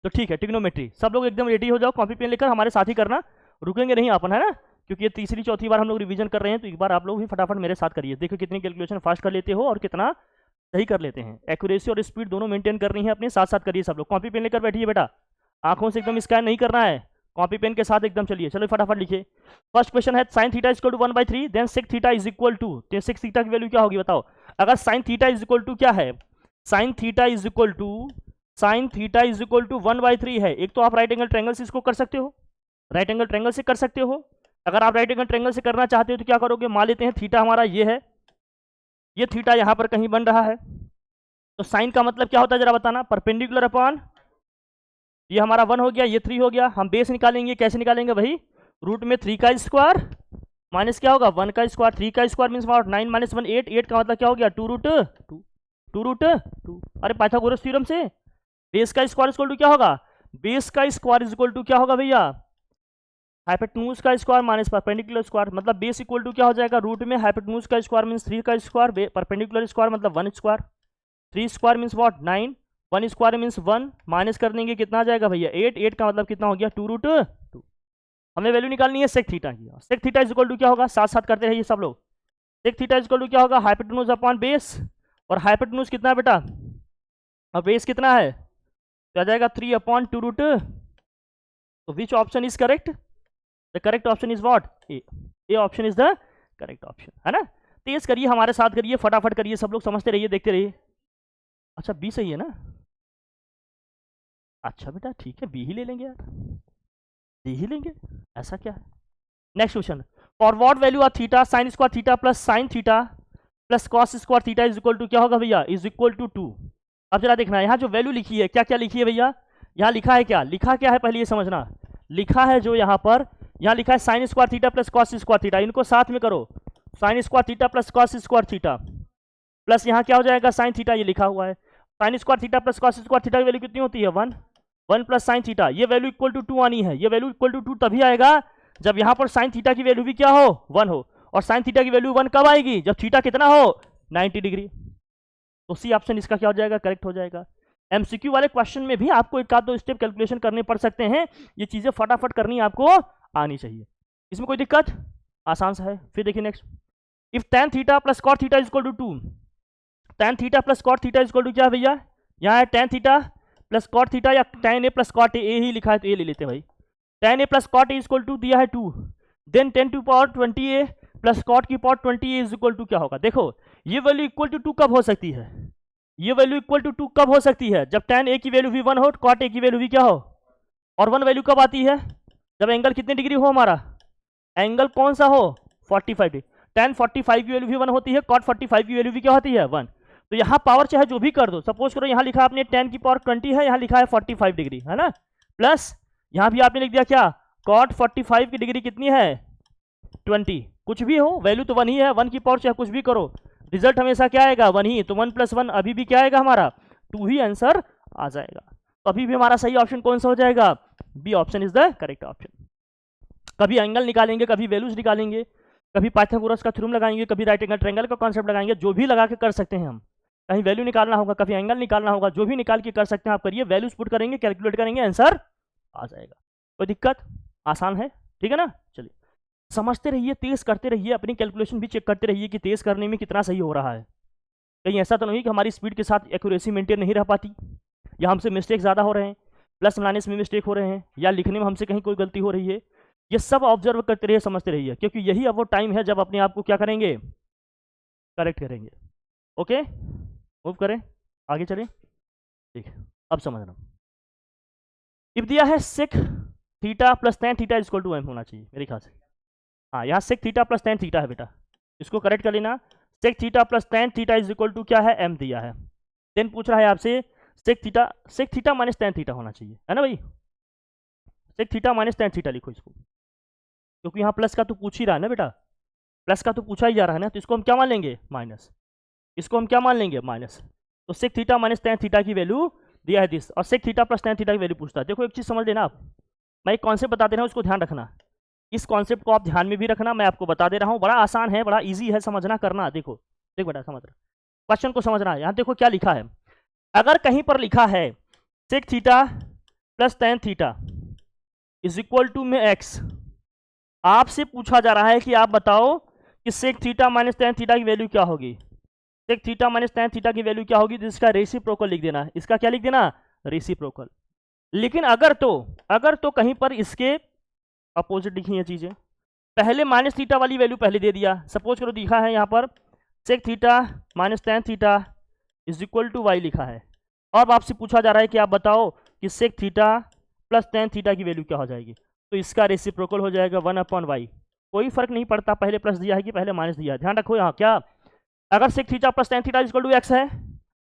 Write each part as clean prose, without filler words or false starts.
तो ठीक है, ट्रिग्नोमेट्री सब लोग एकदम रेडी हो जाओ, कॉपी पेन लेकर हमारे साथ ही करना, रुकेंगे नहीं अपन, है ना, क्योंकि ये तीसरी चौथी बार हम लोग रिवीजन कर रहे हैं, तो एक बार आप लोग भी फटाफट मेरे साथ करिए, देखो कितनी कैलकुलेशन फास्ट कर लेते हो और कितना सही कर लेते हैं। एक्यूरेसी और स्पीड दोनों मेंटेन करनी है अपने, साथ साथ करिए सब लोग। कॉपी पेन लेकर बैठिए बेटा, आंखों से एकदम स्कैन नहीं करना है, कॉपी पेन के साथ एकदम चलिए। चलो फटाफट लिखिए। फर्स्ट क्वेश्चन है sine theta equal to 1/3, then sec theta is equal to, तो सेक थीटा की वैल्यू क्या होगी बताओ। अगर sine theta is equal to क्या है, sine theta is equal to, sine theta is equal to 1/3 है। एक तो आप राइट एंगल ट्रायंगल से इसको कर सकते हो, राइट एंगल ट्रायंगल से कर सकते हो। अगर आप राइट एंगल ट्रायंगल से करना चाहते हो तो क्या करोगे, मान लेते हैं थीटा हमारा ये है, ये थीटा यहां पर कहीं बन रहा है, तो साइन का मतलब क्या होता है जरा बताना, परपेंडिकुलर अपॉन, ये हमारा 1 हो गया, ये 3 हो गया। हम बेस निकालेंगे, कैसे निकालेंगे वही, रूट में 3 का स्क्वायर माइनस क्या होगा 1 का स्क्वायर, 3 का स्क्वायर मीन्स 9 माइनस 1 8, 8 का मतलब क्या हो गया 2√2। अरे पाइथागोरस थ्योरम से बेस का स्क्वायर इक्वल टू क्या होगा, बेस का स्क्वायर इक्वल टू क्या होगा भैया, हाइपोटेन्यूज का स्क्वायर माइनस परपेंडिकुलर स्क्वायर, मतलब बेस इक्वल टू क्या हो जाएगा, रूट में हाइपोटेन्यूज का स्क्वायर मीन्स 3 का स्क्वायर, परपेंडिकुलर स्क्वायर मतलब 1 square, 3 square means what 9, 1 square means 1, minus कर देंगे कितना आ जाएगा भैया 8, 8 का मतलब कितना हो गया 2√2। हमें वैल्यू निकालनी है सेक थीटा की, sec theta is equal to क्या होगा, साथ साथ करते रहिए सब लोग। Sec theta is equal to क्या होगा, हाइपोटेन्यूज अपॉन बेस, और हाइपोटेन्यूज कितना है बेटा, और बेस कितना है, तो आ जाएगा 3/2√2। तो which option is correct, the correct option is what, A option is the correct option, है ना। तेज करिए, हमारे साथ करिए, फटाफट करिए सब लोग, समझते रहिए, देखते रहिए। अच्छा बी सही है ना, अच्छा बेटा ठीक है, बी ही ले लेंगे यार, डी ही लेंगे, ऐसा क्या है। Next question, for what value of theta sine square theta plus sine theta plus cos square theta is equal to क्या होगा भैया, इज इक्वल टू 2। अब जरा देखना यहाँ जो वैल्यू लिखी है क्या क्या लिखी है भैया, यहाँ लिखा है क्या, लिखा क्या है पहले ये समझना, लिखा है जो यहाँ पर, यहाँ लिखा है sine square theta plus cos square theta, इनको साथ में करो, sign square theta plus cos square theta plus यहाँ क्या हो जाएगा साइन थीटा, ये लिखा हुआ है, sine square theta plus cos square theta की वैल्यू कितनी होती है 1, 1 प्लस साइन थीटा, ये वैल्यू इक्वल टू 2 आनी है, ये वैल्यू इक्वल टू 2 तभी आएगा जब यहाँ पर साइन थीटा की वैल्यू भी क्या हो 1 हो, और साइन थीटा की वैल्यू 1 कब आएगी, जब थीटा कितना हो 90 डिग्री। तो सी ऑप्शन इसका क्या हो जाएगा, करेक्ट हो जाएगा। एमसीक्यू वाले क्वेश्चन में भी आपको एक आध दो स्टेप कैलकुलेशन करने पड़ सकते हैं, ये चीजें फटाफट करनी आपको आनी चाहिए, इसमें कोई दिक्कत, आसान सा है। फिर देखिए next, if tan theta plus cot theta is equal to 2, tan theta plus cot theta is equal to क्या है भैया, यहाँ है tan theta plus cot theta या tan A plus cot a ही लिखा है तो ए ले लेते हैं भाई, tan A plus cot a is equal to दिया है 2, then 10 to power 20a plus cot की power 20a is equal to क्या होगा। देखो ये वैल्यू इक्वल टू 2 कब हो सकती है, ये वैल्यू इक्वल टू 2 कब हो सकती है, जब tan ए की वैल्यू भी 1 हो, कॉट ए की वैल्यू भी क्या हो, और 1 वैल्यू कब आती है, जब एंगल कितने डिग्री हो हमारा, एंगल कौन सा हो 45 डिग्री, tan 45 की वैल्यू भी 1 होती है, cot 45 की वैल्यू भी क्या होती है 1। तो यहाँ पावर चाहे जो भी कर दो, सपोज करो यहाँ लिखा आपने tan की पावर 20 है, यहाँ लिखा है 45 डिग्री, है ना, प्लस यहाँ भी आपने लिख दिया क्या, cot 45 की डिग्री कितनी है 20, कुछ भी हो वैल्यू तो 1 ही है, 1 की पावर चाहे कुछ भी करो, रिजल्ट हमेशा क्या आएगा 1 ही, तो 1 + 1 अभी भी क्या आएगा हमारा 2 ही आंसर आ जाएगा। तो अभी भी हमारा सही ऑप्शन कौन सा हो जाएगा, B option is the correct option. कभी एंगल निकालेंगे, कभी वैल्यूज निकालेंगे, कभी पाइथागोरस का थ्योरम लगाएंगे, कभी राइट एंगल ट्रायंगल का कॉन्सेप्ट लगाएंगे, जो भी लगा के कर सकते हैं हम, कहीं वैल्यू निकालना होगा, कभी एंगल निकालना होगा, जो भी निकाल के कर सकते हैं आप करिए, वैल्यूज पुट करेंगे, कैलकुलेट करेंगे, आंसर आ जाएगा, कोई दिक्कत, आसान है, ठीक है ना। चलिए समझते रहिए, तेज करते रहिए, अपनी कैलकुलेशन भी चेक करते रहिए कि तेज करने में कितना सही हो रहा है, कहीं ऐसा तो नहीं कि हमारी स्पीड के साथ एक्यूरेसी मेंटेन नहीं रह पाती, या हमसे मिस्टेक ज़्यादा हो रहे हैं, प्लस माइनस में मिस्टेक हो रहे हैं, या लिखने में हमसे कहीं कोई गलती हो रही है, ये सब ऑब्जर्व करते रहिए, समझते रहिए, क्योंकि यही अब वो टाइम है जब अपने आप को क्या करेंगे, करेक्ट करेंगे। ओके मूव करें, आगे चलें, ठीक है अब समझना। इफ दिया है sec theta plus tan theta is equal to m होना चाहिए मेरे ख्याल से, हाँ यहाँ sec theta plus tan theta है बेटा, इसको करेक्ट कर लेना, sec theta plus tan theta is equal to क्या है m दिया है, देन पूछ रहा है आपसे sec theta minus tan theta होना चाहिए, है ना भाई, sec theta minus tan theta लिखो इसको, क्योंकि यहाँ प्लस का तो पूछ ही रहा है ना बेटा, प्लस का तो पूछा ही जा रहा है ना, तो इसको हम क्या मान लेंगे माइनस, इसको हम क्या मान लेंगे माइनस, तो sec theta minus tan theta की वैल्यू दिया है दिस, और sec theta plus tan theta की वैल्यू पूछता है। देखो एक चीज़ समझ लेना आप, मैं एक कॉन्सेप्ट बता दे रहा हूँ, उसको ध्यान रखना, इस कॉन्सेप्ट को आप ध्यान में भी रखना, मैं आपको बता दे रहा हूँ, बड़ा आसान है, बड़ा ईजी है समझना करना। देखो देख बेटा समझ रहा, क्वेश्चन को समझना, यहाँ देखो क्या लिखा है, अगर कहीं पर लिखा है sec theta plus tan theta is equal to में x। आपसे पूछा जा रहा है कि आप बताओ कि sec theta minus tan theta की वैल्यू क्या होगी। sec theta minus tan theta की वैल्यू क्या होगी, तो इसका रेसिप्रोकल लिख देना। इसका क्या लिख देना, रेसिप्रोकल। लेकिन अगर तो कहीं पर इसके अपोजिट लिखी है चीजें। पहले माइनस थीटा वाली वैल्यू पहले दे दिया, सपोज करो दिखा है यहाँ पर sec theta minus tan theta is equal to y लिखा है। अब आपसे पूछा जा रहा है कि आप बताओ कि sec theta plus tan theta की वैल्यू क्या हो जाएगी, तो इसका रेसिप्रोकल हो जाएगा 1/y। कोई फर्क नहीं पड़ता पहले प्लस दिया है कि पहले माइनस दिया है, ध्यान रखो यहाँ क्या, अगर sec theta plus tan theta is equal to x है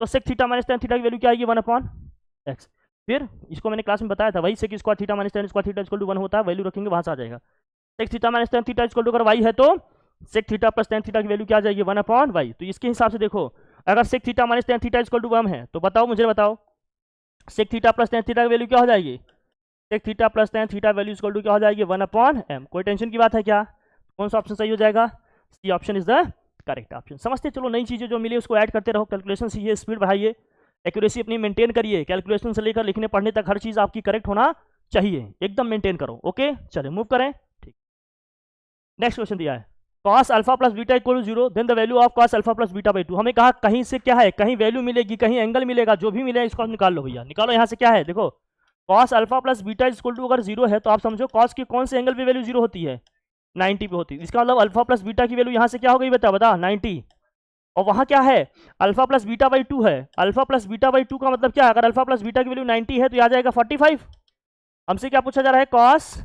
तो sec theta minus tan theta की वैल्यू क्या आएगी 1/x। फिर इसको मैंने क्लास में बताया था, वही sec square theta minus tan square theta is equal to 1 होता है, वैल्यू रखेंगे वहां से आ जाएगा। sec theta minus tan theta is equal to अगर y है तो sec theta plus tan theta की वैल्यू क्या आ जाएगी 1/y। तो इसके हिसाब से देखो, अगर sec theta minus tan theta is equal to 1 है तो बताओ, मुझे बताओ sec theta plus tan theta की वैल्यू क्या हो जाएगी, sec theta plus tan theta value is equal to क्या हो जाएगी 1/m। कोई टेंशन की बात है क्या, कौन सा ऑप्शन सही हो जाएगा, C option is the correct option. समझते चलो, नई चीजें जो मिली उसको ऐड करते रहो, कैलकुलेशन सीखिए, स्पीड बढ़ाइए, एक्यूरेसी अपनी मेंटेन करिए, कैलकुलेशन से लेकर लिखने पढ़ने तक हर चीज आपकी करेक्ट होना चाहिए, एकदम मेंटेन करो। ओके चलिए मूव करें, ठीक। नेक्स्ट क्वेश्चन दिया है cos alpha plus beta equal to 0 then the value of cos alpha plus beta by 2। हमें कहा कहीं से क्या है, कहीं वैल्यू मिलेगी, कहीं एंगल मिलेगा, जो भी मिलेगा इसको निकाल लो भैया, निकालो। यहाँ से क्या है देखो, cos alpha plus beta equal to अगर 0 है तो आप समझो cos के कौन से एंगल पे वैल्यू 0 होती है, 90 पे होती है। इसका मतलब अल्फा प्लस बीटा की वैल्यू यहाँ से क्या हो गई बता 90, और वहां क्या है अल्फा प्लस बीटा बाई 2 है। अल्फा प्लस बीटा बाई 2 का मतलब क्या है, अगर अल्फा प्लस बीटा की वैल्यू 90 है तो आ जाएगा 45। हमसे क्या पूछा जा रहा है, cos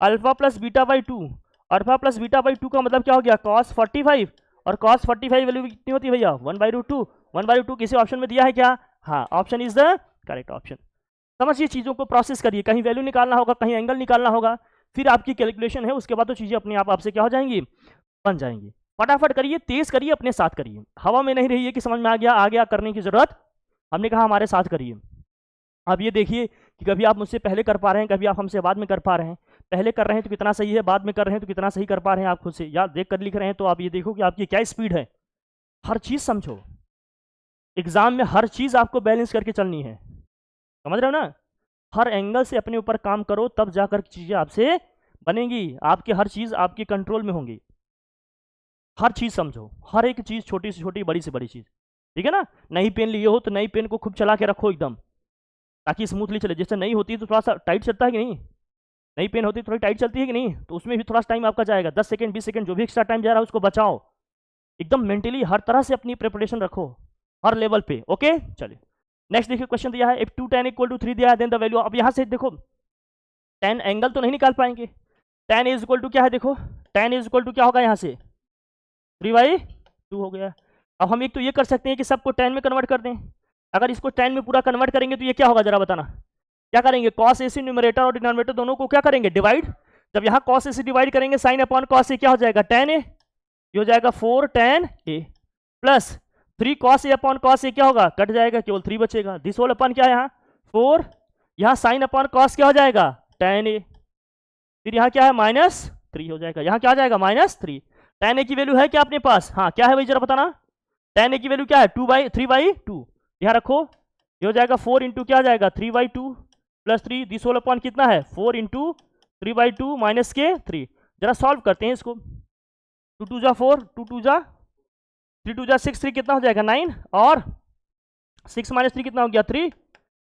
alpha plus beta by 2, alpha plus beta by 2 का मतलब क्या हो गया cos 45, और cos 45 वैल्यू कितनी होती है भैया 1/√2। 1/2 किसी ऑप्शन में दिया है क्या, हाँ, option is the correct option. समझिए चीजों को प्रोसेस करिए, कहीं वैल्यू निकालना होगा, कहीं एंगल निकालना होगा, फिर आपकी कैलकुलेशन है, उसके बाद तो चीजें अपने आप आपसे क्या हो जाएंगी, बन जाएंगी। फटाफट करिए, तेज करिए, अपने साथ करिए, हवा में नहीं रहिए कि समझ में आ गया करने की जरूरत, हमने कहा हमारे साथ करिए। अब ये देखिए कि कभी आप मुझसे पहले कर पा रहे हैं, कभी आप हमसे बाद में कर पा रहे हैं। पहले कर रहे हैं तो कितना सही है, बाद में कर रहे हैं तो कितना सही कर पा रहे हैं आप खुद से याद देख कर लिख रहे हैं, तो आप ये देखो कि आपकी क्या स्पीड है। हर चीज समझो, एग्जाम में हर चीज आपको बैलेंस करके चलनी है, समझ रहे हो ना। हर एंगल से अपने ऊपर काम करो, तब जाकर चीजें आपसे बनेंगी, आपकी हर चीज आपके कंट्रोल में होंगी। हर चीज समझो, हर एक चीज, छोटी से छोटी, बड़ी से बड़ी चीज, ठीक है ना। नई पेन लिए हो तो नई पेन को खूब चला के रखो एकदम, ताकि स्मूथली चले। जैसे नई होती है तो थोड़ा सा टाइट चलता है कि नहीं, नई पेन होती है थोड़ी टाइट चलती है कि नहीं, तो उसमें भी थोड़ा सा टाइम आपका जाएगा, 10 सेकंड 20 सेकंड जो भी एक्स्ट्रा टाइम जा रहा है उसको बचाओ। एकदम मेंटली हर तरह से अपनी प्रिपरेशन रखो, हर लेवल पे। ओके चलिए नेक्स्ट देखिए, क्वेश्चन दिया है इफ 2 tan इक्वल टू 3 दिया है देन द वैल्यू। अब यहाँ से देखो tan एंगल तो नहीं निकाल पाएंगे, tan इज इक्वल टू क्या है, देखो tan इज इक्वल टू क्या होगा, यहाँ से 3/2 हो गया। अब हम एक तो ये कर सकते हैं कि सबको tan में कन्वर्ट कर दें। अगर इसको tan में पूरा कन्वर्ट करेंगे तो ये क्या होगा, जरा बताना क्या करेंगे, cos AC न्यूमरेटर और डिनोमिनेटर दोनों को क्या करेंगे, डिवाइड। जब यहाँ cos AC डिवाइड करेंगे साइन अपॉन cos A क्या हो जाएगा, tan A, ये हो जाएगा 4 tan A plus 3 cos A upon cos A क्या होगा, कट जाएगा, केवल 3 बचेगा। दिस होल अपॉन क्या है यहाँ 4, यहाँ साइन अपॉन cos क्या हो जाएगा tan A, फिर यहाँ क्या है -3 हो जाएगा, यहाँ क्या आ जाएगा -3। tan A की वैल्यू है क्या अपने पास, हाँ क्या है भाई जरा बताना, tan A की वैल्यू क्या है 3/2, यहाँ रखो, ये हो जाएगा 4 इंटू क्या आ जाएगा 3/2 प्लस 3, दिस होल अपॉन कितना है 4 इंटू 3/2 माइनस के 3। जरा सॉल्व करते हैं इसको, 2 2 जा 4, 2 2 जा 3 2 जा 6, 3 कितना हो जाएगा 9, और 6 माइनस 3 कितना हो गया 3,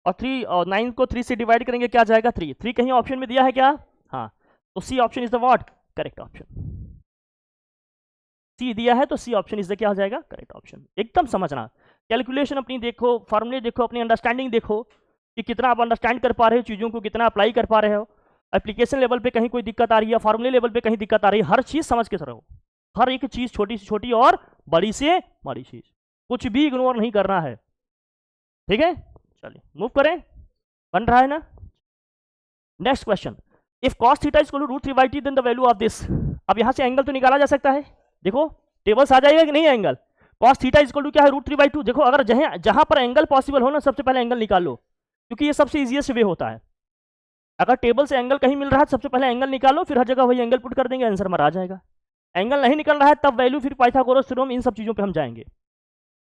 और 3 और 9 को 3 से डिवाइड करेंगे क्या जाएगा 3। 3 कहीं ऑप्शन में दिया है क्या, हाँ, तो C option is the what correct option. C दिया है तो सी ऑप्शन इज द क्या हो जाएगा करेक्ट ऑप्शन। एकदम समझना, कैलकुलेशन अपनी देखो, फॉर्मूले देखो, अपनी अंडरस्टैंडिंग देखो कि कितना आप अंडरस्टैंड कर पा रहे हो चीज़ों को, कितना अप्लाई कर पा रहे हो। एप्लीकेशन लेवल पे कहीं कोई दिक्कत आ रही है, फार्मूले लेवल पे कहीं दिक्कत आ रही है, हर चीज़ समझ के रहो, हर एक चीज़ छोटी से छोटी और बड़ी से बड़ी चीज़, कुछ भी इग्नोर नहीं करना है, ठीक है। चलिए मूव करें, बन रहा है ना। Next question, if cos theta is equal to √3/t then the value of this. अब यहाँ से एंगल तो निकाला जा सकता है, देखो टेबल्स आ जाएगा कि नहीं angle, cos theta is equal to क्या है √3/2। देखो अगर जहां पर एंगल पॉसिबल हो ना, सबसे पहले एंगल निकाल लो, क्योंकि ये सबसे इजीएस्ट वे होता है। अगर टेबल से एंगल कहीं मिल रहा है सबसे पहले एंगल निकालो, फिर हर जगह वही एंगल पुट कर देंगे, आंसर हमारा आ जाएगा। एंगल नहीं निकल रहा है तब वैल्यू, फिर पाइथागोरस थ्योरम, इन सब चीजों पे हम जाएंगे।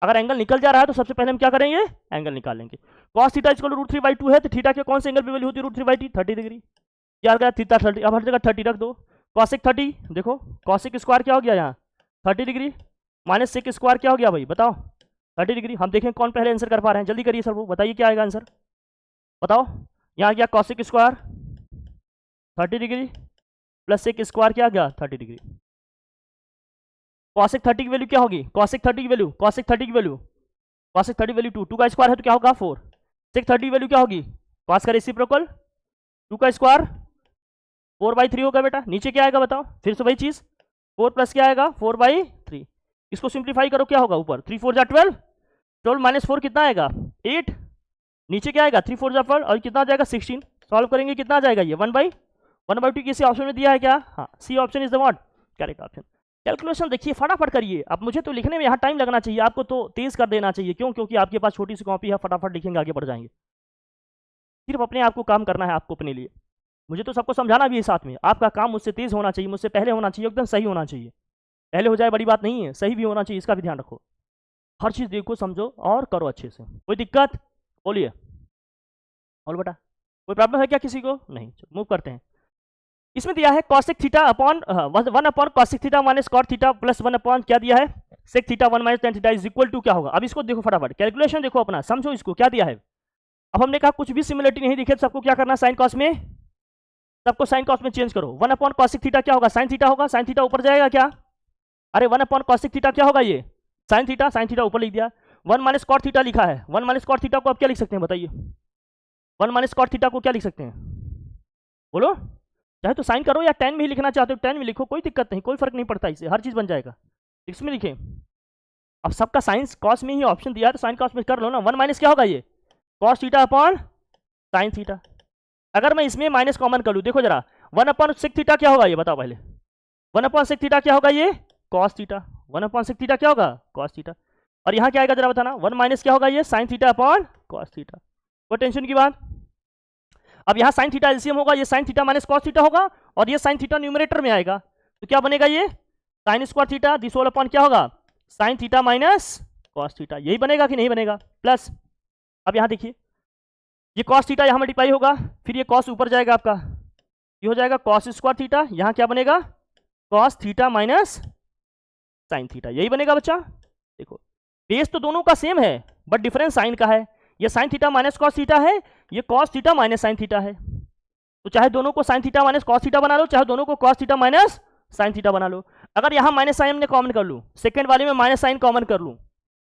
अगर एंगल निकल जा रहा है तो सबसे पहले हम क्या करेंगे, एंगल निकालेंगे। cos थीटा इक्वल टू √3/2 है, तो थीटा के कौन से एंगल पे वैल्यू होती है √3/2? 30 डिग्री। क्या गया थीटा 30, अब हर जगह 30 रख दो। cosec 30, देखो cosec स्क्वायर क्या हो गया यहाँ 30 डिग्री, माइनस sec स्क्वायर क्या हो गया भाई बताओ 30 डिग्री। हम देखें कौन पहले आंसर कर पा रहे हैं, जल्दी करिए सर, वो बताइए क्या आएगा आंसर, बताओ। यहाँ गया cosec square 30 degree plus sec square क्या गया 30 डिग्री। cosec 30 की वैल्यू क्या होगी, cosec 30 की वैल्यू, cosec 30 की वैल्यू, cosec 30 वैल्यू 2 का स्क्वायर है तो क्या होगा 4। sec 30 की वैल्यू क्या होगी, cos का रेसिप्रोकल 2 का स्क्वायर 4/3 होगा बेटा। नीचे क्या आएगा बताओ, फिर से वही चीज 4 प्लस क्या आएगा 4/3। इसको सिंप्लीफाई करो क्या होगा, ऊपर 3 4 जा 12, 12 माइनस 4 कितना आएगा 8, नीचे क्या आएगा 3 4 जा 12 और कितना आ जाएगा 16। सॉल्व करेंगे कितना आ जाएगा ये 1/2 किसी ऑप्शन में दिया है क्या, हाँ C option is the what correct option. Calculation देखिए फटाफट करिए, अब मुझे तो लिखने में यहाँ टाइम लगना चाहिए, आपको तो तेज कर देना चाहिए, क्यों, क्योंकि आपके पास छोटी सी कॉपी है, फटाफट लिखेंगे आगे बढ़ जाएंगे। सिर्फ अपने आप को काम करना है आपको अपने लिए, मुझे तो सबको समझाना भी है साथ में। आपका काम मुझसे तेज होना चाहिए, मुझसे पहले होना चाहिए, एकदम सही होना चाहिए। पहले हो जाए बड़ी बात नहीं है, सही भी होना चाहिए, इसका भी ध्यान रखो। हर चीज़ देखो समझो और करो अच्छे से। कोई दिक्कत बोलिए, बोल बेटा कोई प्रॉब्लम है क्या किसी को, नहीं, मूव करते हैं। इसमें दिया है cosec theta upon 1 cosec theta minus cot theta plus 1 क्या दिया है sec theta 1 tan theta is equal to क्या होगा। अब इसको देखो फटाफट, कैलकुलेशन देखो अपना, समझो इसको क्या दिया है। अब हमने कहा कुछ भी सिमिलरिटी नहीं दिखे तो सबको क्या करना, साइन कॉस में, सबको साइन कॉस में चेंज करो। 1 cosec थीटा क्या होगा, साइन थीटा होगा, साइन थीटा ऊपर जाएगा क्या, अरे 1 cosec थीटा क्या होगा ये साइन थीटा ऊपर लिख दिया। 1 cot थीटा लिखा है, 1 cot थीटा को आप क्या लिख सकते हैं बताइए, 1 cot थीटा को क्या लिख सकते हैं बोलो, चाहे तो साइन करो या टेन में ही लिखना चाहते हो टेन में लिखो, कोई दिक्कत नहीं, कोई फर्क नहीं पड़ता, इससे हर चीज बन जाएगा। 6 में लिखे, अब सबका साइंस कॉस में ही ऑप्शन दिया है तो साइन कॉस में कर लो ना। 1 क्या होगा ये cos theta upon sine theta. अगर मैं इसमें माइनस कॉमन कर लूँ, देखो जरा 1/sec थीटा क्या होगा ये बताओ पहले, 1/sec थीटा क्या होगा ये cos थीटा, 1/sec थीटा क्या होगा cos थीटा, और यहाँ क्या आएगा जरा बताना 1 क्या होगा ये sine theta upon cos theta. कोई टेंशन की बात। अब यहाँ साइन थीटा एलसीएम होगा, ये sine theta minus cos theta होगा और ये साइन थीटा न्यूमरेटर में आएगा, तो क्या बनेगा ये sine square theta this whole upon क्या होगा sine theta minus cos theta, यही बनेगा कि नहीं बनेगा प्लस। अब यहाँ देखिए ये cos थीटा यहाँ मल्टीप्लाई होगा, फिर ये cos ऊपर जाएगा आपका, ये हो जाएगा cos स्क्वायर थीटा, यहाँ क्या बनेगा cos theta minus sine theta, यही बनेगा बच्चा। देखो बेस तो दोनों का सेम है बट डिफरेंस साइन का है, ये sine theta minus cos theta है, ये cos theta minus sine theta है, तो चाहे दोनों को sign theta minus cos theta बना लो, चाहे दोनों को cos theta minus sine theta बना लो। अगर यहाँ माइनस साइन ने कॉमन कर लूँ, सेकंड वाले में माइनस साइन कॉमन कर लूँ,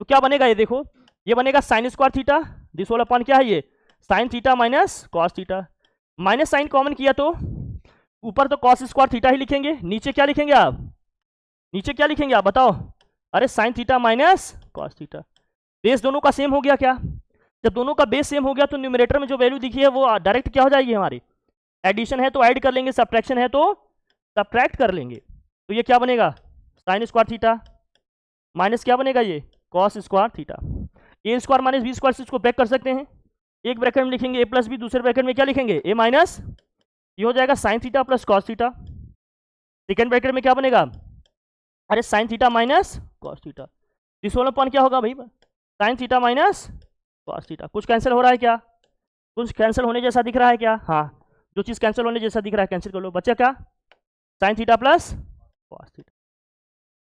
तो क्या बनेगा ये देखो, ये बनेगा sine square theta this whole upon क्या है ये sine theta minus cos theta, minus sine common किया तो ऊपर तो cos स्क्वायर थीटा ही लिखेंगे, नीचे क्या लिखेंगे आप, नीचे क्या लिखेंगे आप बताओ, अरे sine theta minus cos theta. Base दोनों का सेम हो गया क्या, जब दोनों का बेस सेम हो गया तो न्यूमरेटर में जो वैल्यू दिखी है वो डायरेक्ट क्या हो जाएगी हमारी, एडिशन है तो ऐड कर लेंगे, सब्ट्रैक्शन है तो सब्ट्रैक्ट कर लेंगे, तो ये क्या बनेगा साइन स्क्वायर थीटा माइनस क्या बनेगा ये cos स्क्वायर थीटा। ए स्क्वायर माइनस बी स्क्वायर से इसको ब्रेक कर सकते हैं, एक ब्रैकेट में लिखेंगे a प्लस बी, दूसरे ब्रैकेट में क्या लिखेंगे a माइनस, ये हो जाएगा sine theta plus cos theta, second bracket में क्या बनेगा अरे sine theta minus cos theta, this whole upon क्या होगा भाई sine theta minus cos theta. कुछ कैंसिल हो रहा है क्या, कुछ कैंसिल होने जैसा दिख रहा है क्या, हाँ जो चीज़ कैंसिल होने जैसा दिख रहा है कैंसिल कर लो, बच्चा क्या sign theta plus cos theta,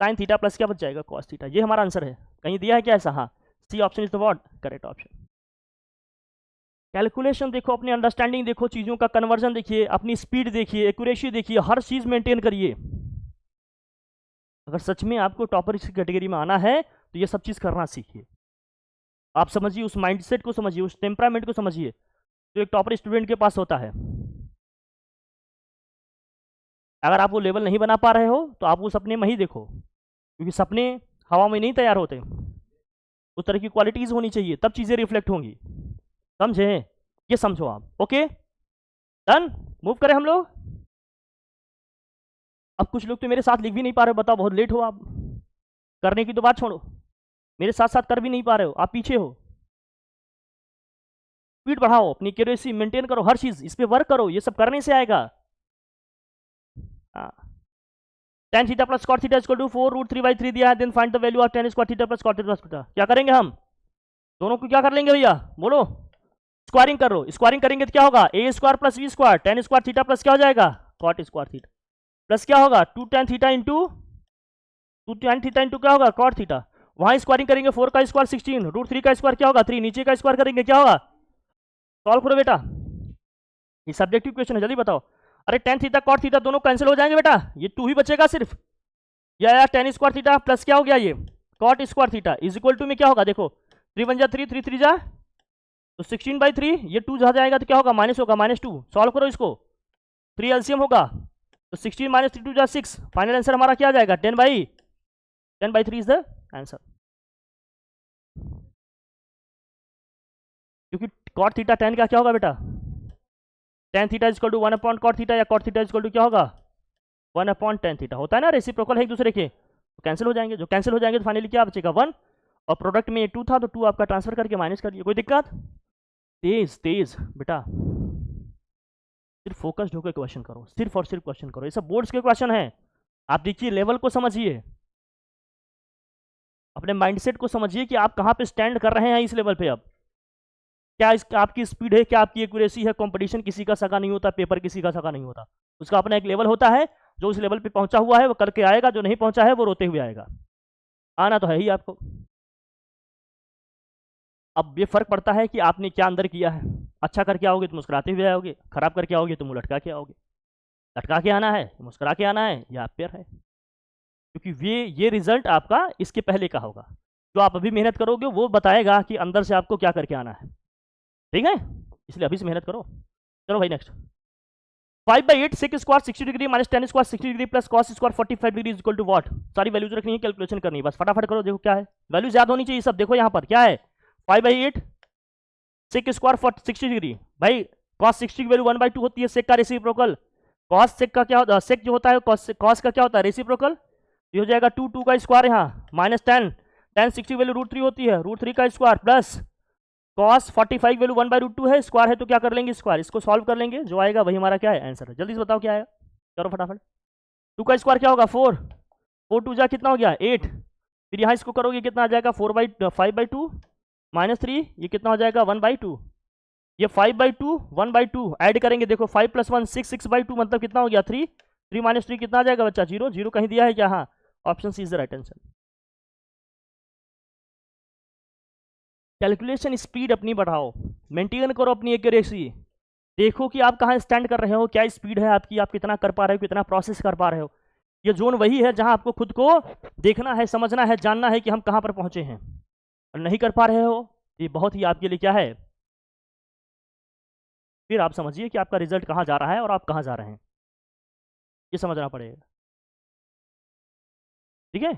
sine theta plus क्या बच जाएगा cos थीटा, ये हमारा आंसर है। कहीं दिया है क्या ऐसा, हाँ C option is the what correct option. Calculation देखो, अपनी अंडरस्टैंडिंग देखो, चीज़ों का कन्वर्जन देखिए, अपनी स्पीड देखिए, एक्यूरेसी देखिए, हर चीज़ मेंटेन करिए। अगर सच में आपको टॉपर इस कैटेगरी में आना है तो ये सब चीज़ करना सीखिए। आप समझिए, उस माइंडसेट को समझिए, उस टेम्परामेंट को समझिए जो एक टॉपर स्टूडेंट के पास होता है। अगर आप वो लेवल नहीं बना पा रहे हो तो आप वो सपने में ही देखो, क्योंकि सपने हवा में नहीं तैयार होते, उस तरह की क्वालिटीज़ होनी चाहिए, तब चीज़ें रिफ्लेक्ट होंगी, समझे, ये समझो आप। ओके डन, मूव करें हम लोग। अब कुछ लोग तो मेरे साथ लिख भी नहीं पा रहे हो, बताओ बहुत लेट हो आप, करने की तो बात छोड़ो, मेरे साथ साथ कर भी नहीं पा रहे हो, आप पीछे हो। स्पीड बढ़ाओ, अपनी एक्यूरेसी मेंटेन करो, हर चीज़ इस पे वर्क करो, ये सब करने से आएगा। हाँ tan theta plus cot theta equal to 4√3/3 दिया है, then find the value of tan square theta plus cot theta plus theta. क्या करेंगे हम दोनों को, क्या कर लेंगे भैया बोलो, स्क्वायरिंग कर लो। स्क्वायरिंग करेंगे तो क्या होगा, a square plus b square tan square theta plus क्या हो जाएगा cot स्क्वायर थीटा प्लस क्या होगा 2 tan थीटा इंटू क्या होगा cot थीटा। वहां स्क्वायरिंग करेंगे 4 का स्क्वायर 16, √3 का स्क्वायर क्या होगा 3, नीचे का स्क्वायर करेंगे क्या होगा। सॉल्व करो बेटा, ये सब्जेक्टिव क्वेश्चन है, जल्दी बताओ। अरे tan थीटा cot थीटा दोनों कैंसिल हो जाएंगे बेटा, ये 2 ही बचेगा सिर्फ। या यार tan स्क्वायर थीटा प्लस क्या हो गया ये cot square theta is equal to में क्या होगा, देखो 3 1 जा 3, 3 3 जा तो 16/3, ये 2 जा जाएगा तो क्या होगा माइनस होगा, -2। सॉल्व करो इसको, 3 एलसीएम होगा तो 16 - 3 2 जा 6, फाइनल आंसर हमारा क्या आ जाएगा 10/3 इज द आंसर। क्योंकि cot थीटा tan का क्या होगा बेटा, tan theta equal to 1/cot theta, या cot थीटा इक्वल टू क्या होगा 1/tan थीटा। होता है ना, रेसिप्रोकल है एक दूसरे के, तो कैंसिल हो जाएंगे, जो कैंसिल हो जाएंगे तो फाइनली क्या बचेगा 1, और प्रोडक्ट में 2 था तो 2 आपका ट्रांसफर करके माइनस कर दिया। कोई दिक्कत, तेज बेटा, सिर्फ फोकस्ड होकर क्वेश्चन करो, सिर्फ और सिर्फ क्वेश्चन करो। ये सब बोर्ड्स के क्वेश्चन है, आप देखिए लेवल को समझिए, अपने माइंडसेट को समझिए कि आप कहाँ पे स्टैंड कर रहे हैं इस लेवल पे। अब क्या आपकी स्पीड है, क्या आपकी एक्यूरेसी है। कंपटीशन किसी का सगा नहीं होता, पेपर किसी का सगा नहीं होता, उसका अपना एक लेवल होता है। जो उस लेवल पे पहुंचा हुआ है वो करके आएगा, जो नहीं पहुंचा है वो रोते हुए आएगा। आना तो है ही आपको। अब ये फर्क पड़ता है कि आपने क्या अंदर किया है। अच्छा करके आओगे तो मुस्कुराते हुए आओगे, खराब करके आओगे तो मुंह लटका के आओगे। लटका के आना है, मुस्कुरा के आना है, या पेयर है, क्योंकि ये रिजल्ट आपका इसके पहले का होगा। जो आप अभी मेहनत करोगे वो बताएगा कि अंदर से आपको क्या करके आना है, ठीक है। इसलिए अभी से मेहनत करो। चलो भाई next, 5/8 sec square 60 degree minus tan square 60 degree plus cos square 45 degree is equal to what. सारी वैल्यूज रखनी है, कैलकुलेशन करनी है, बस फटाफट करो। देखो क्या है, वैल्यूज याद होनी चाहिए सब। देखो यहाँ पर क्या है, 5/8 sec स्क्वायर 60 डिग्री, भाई cos 60 की वैल्यू 1/2 होती है, sec का रेसिप्रोकल। cos sec का क्या होता है, sec जो होता है cos का क्या होता है रेसिप्रोकल। ये हो जाएगा 2 का स्क्वायर यहाँ माइनस tan 60 वैल्यू √3 होती है, √3 का स्क्वायर प्लस cos 45 वैल्यू 1/√2 है, स्क्वायर है तो क्या कर लेंगे स्क्वायर, इसको सॉल्व कर लेंगे, जो आएगा वही हमारा क्या है आंसर है। जल्दी से बताओ क्या आएगा, करो फटाफट। 2 का स्क्वायर क्या होगा 4, 4 2 जा कितना हो गया 8, फिर यहाँ इसको करोगे कितना आ जाएगा 5/2 माइनस 3, ये कितना हो जाएगा 1/2, ये 5/2 1/2 ऐड करेंगे। देखो 5 + 1 6, 6/2 मतलब कितना हो गया 3, 3 - 3 कितना आ जाएगा बच्चा 0, 0 कहीं दिया है क्या, हाँ option C is the right answer. Calculation speed अपनी बढ़ाओ, मेंटेन करो अपनी एक्यूरेसी, देखो कि आप कहाँ स्टैंड कर रहे हो, क्या स्पीड है आपकी, आप कितना कर पा रहे हो, कितना प्रोसेस कर पा रहे हो। ये जोन वही है जहां आपको खुद को देखना है, समझना है, जानना है कि हम कहाँ पर पहुंचे हैं। और नहीं कर पा रहे हो, ये बहुत ही आपके लिए क्या है, फिर आप समझिए कि आपका रिजल्ट कहाँ जा रहा है और आप कहाँ जा रहे हैं, ये समझना पड़ेगा, ठीक है।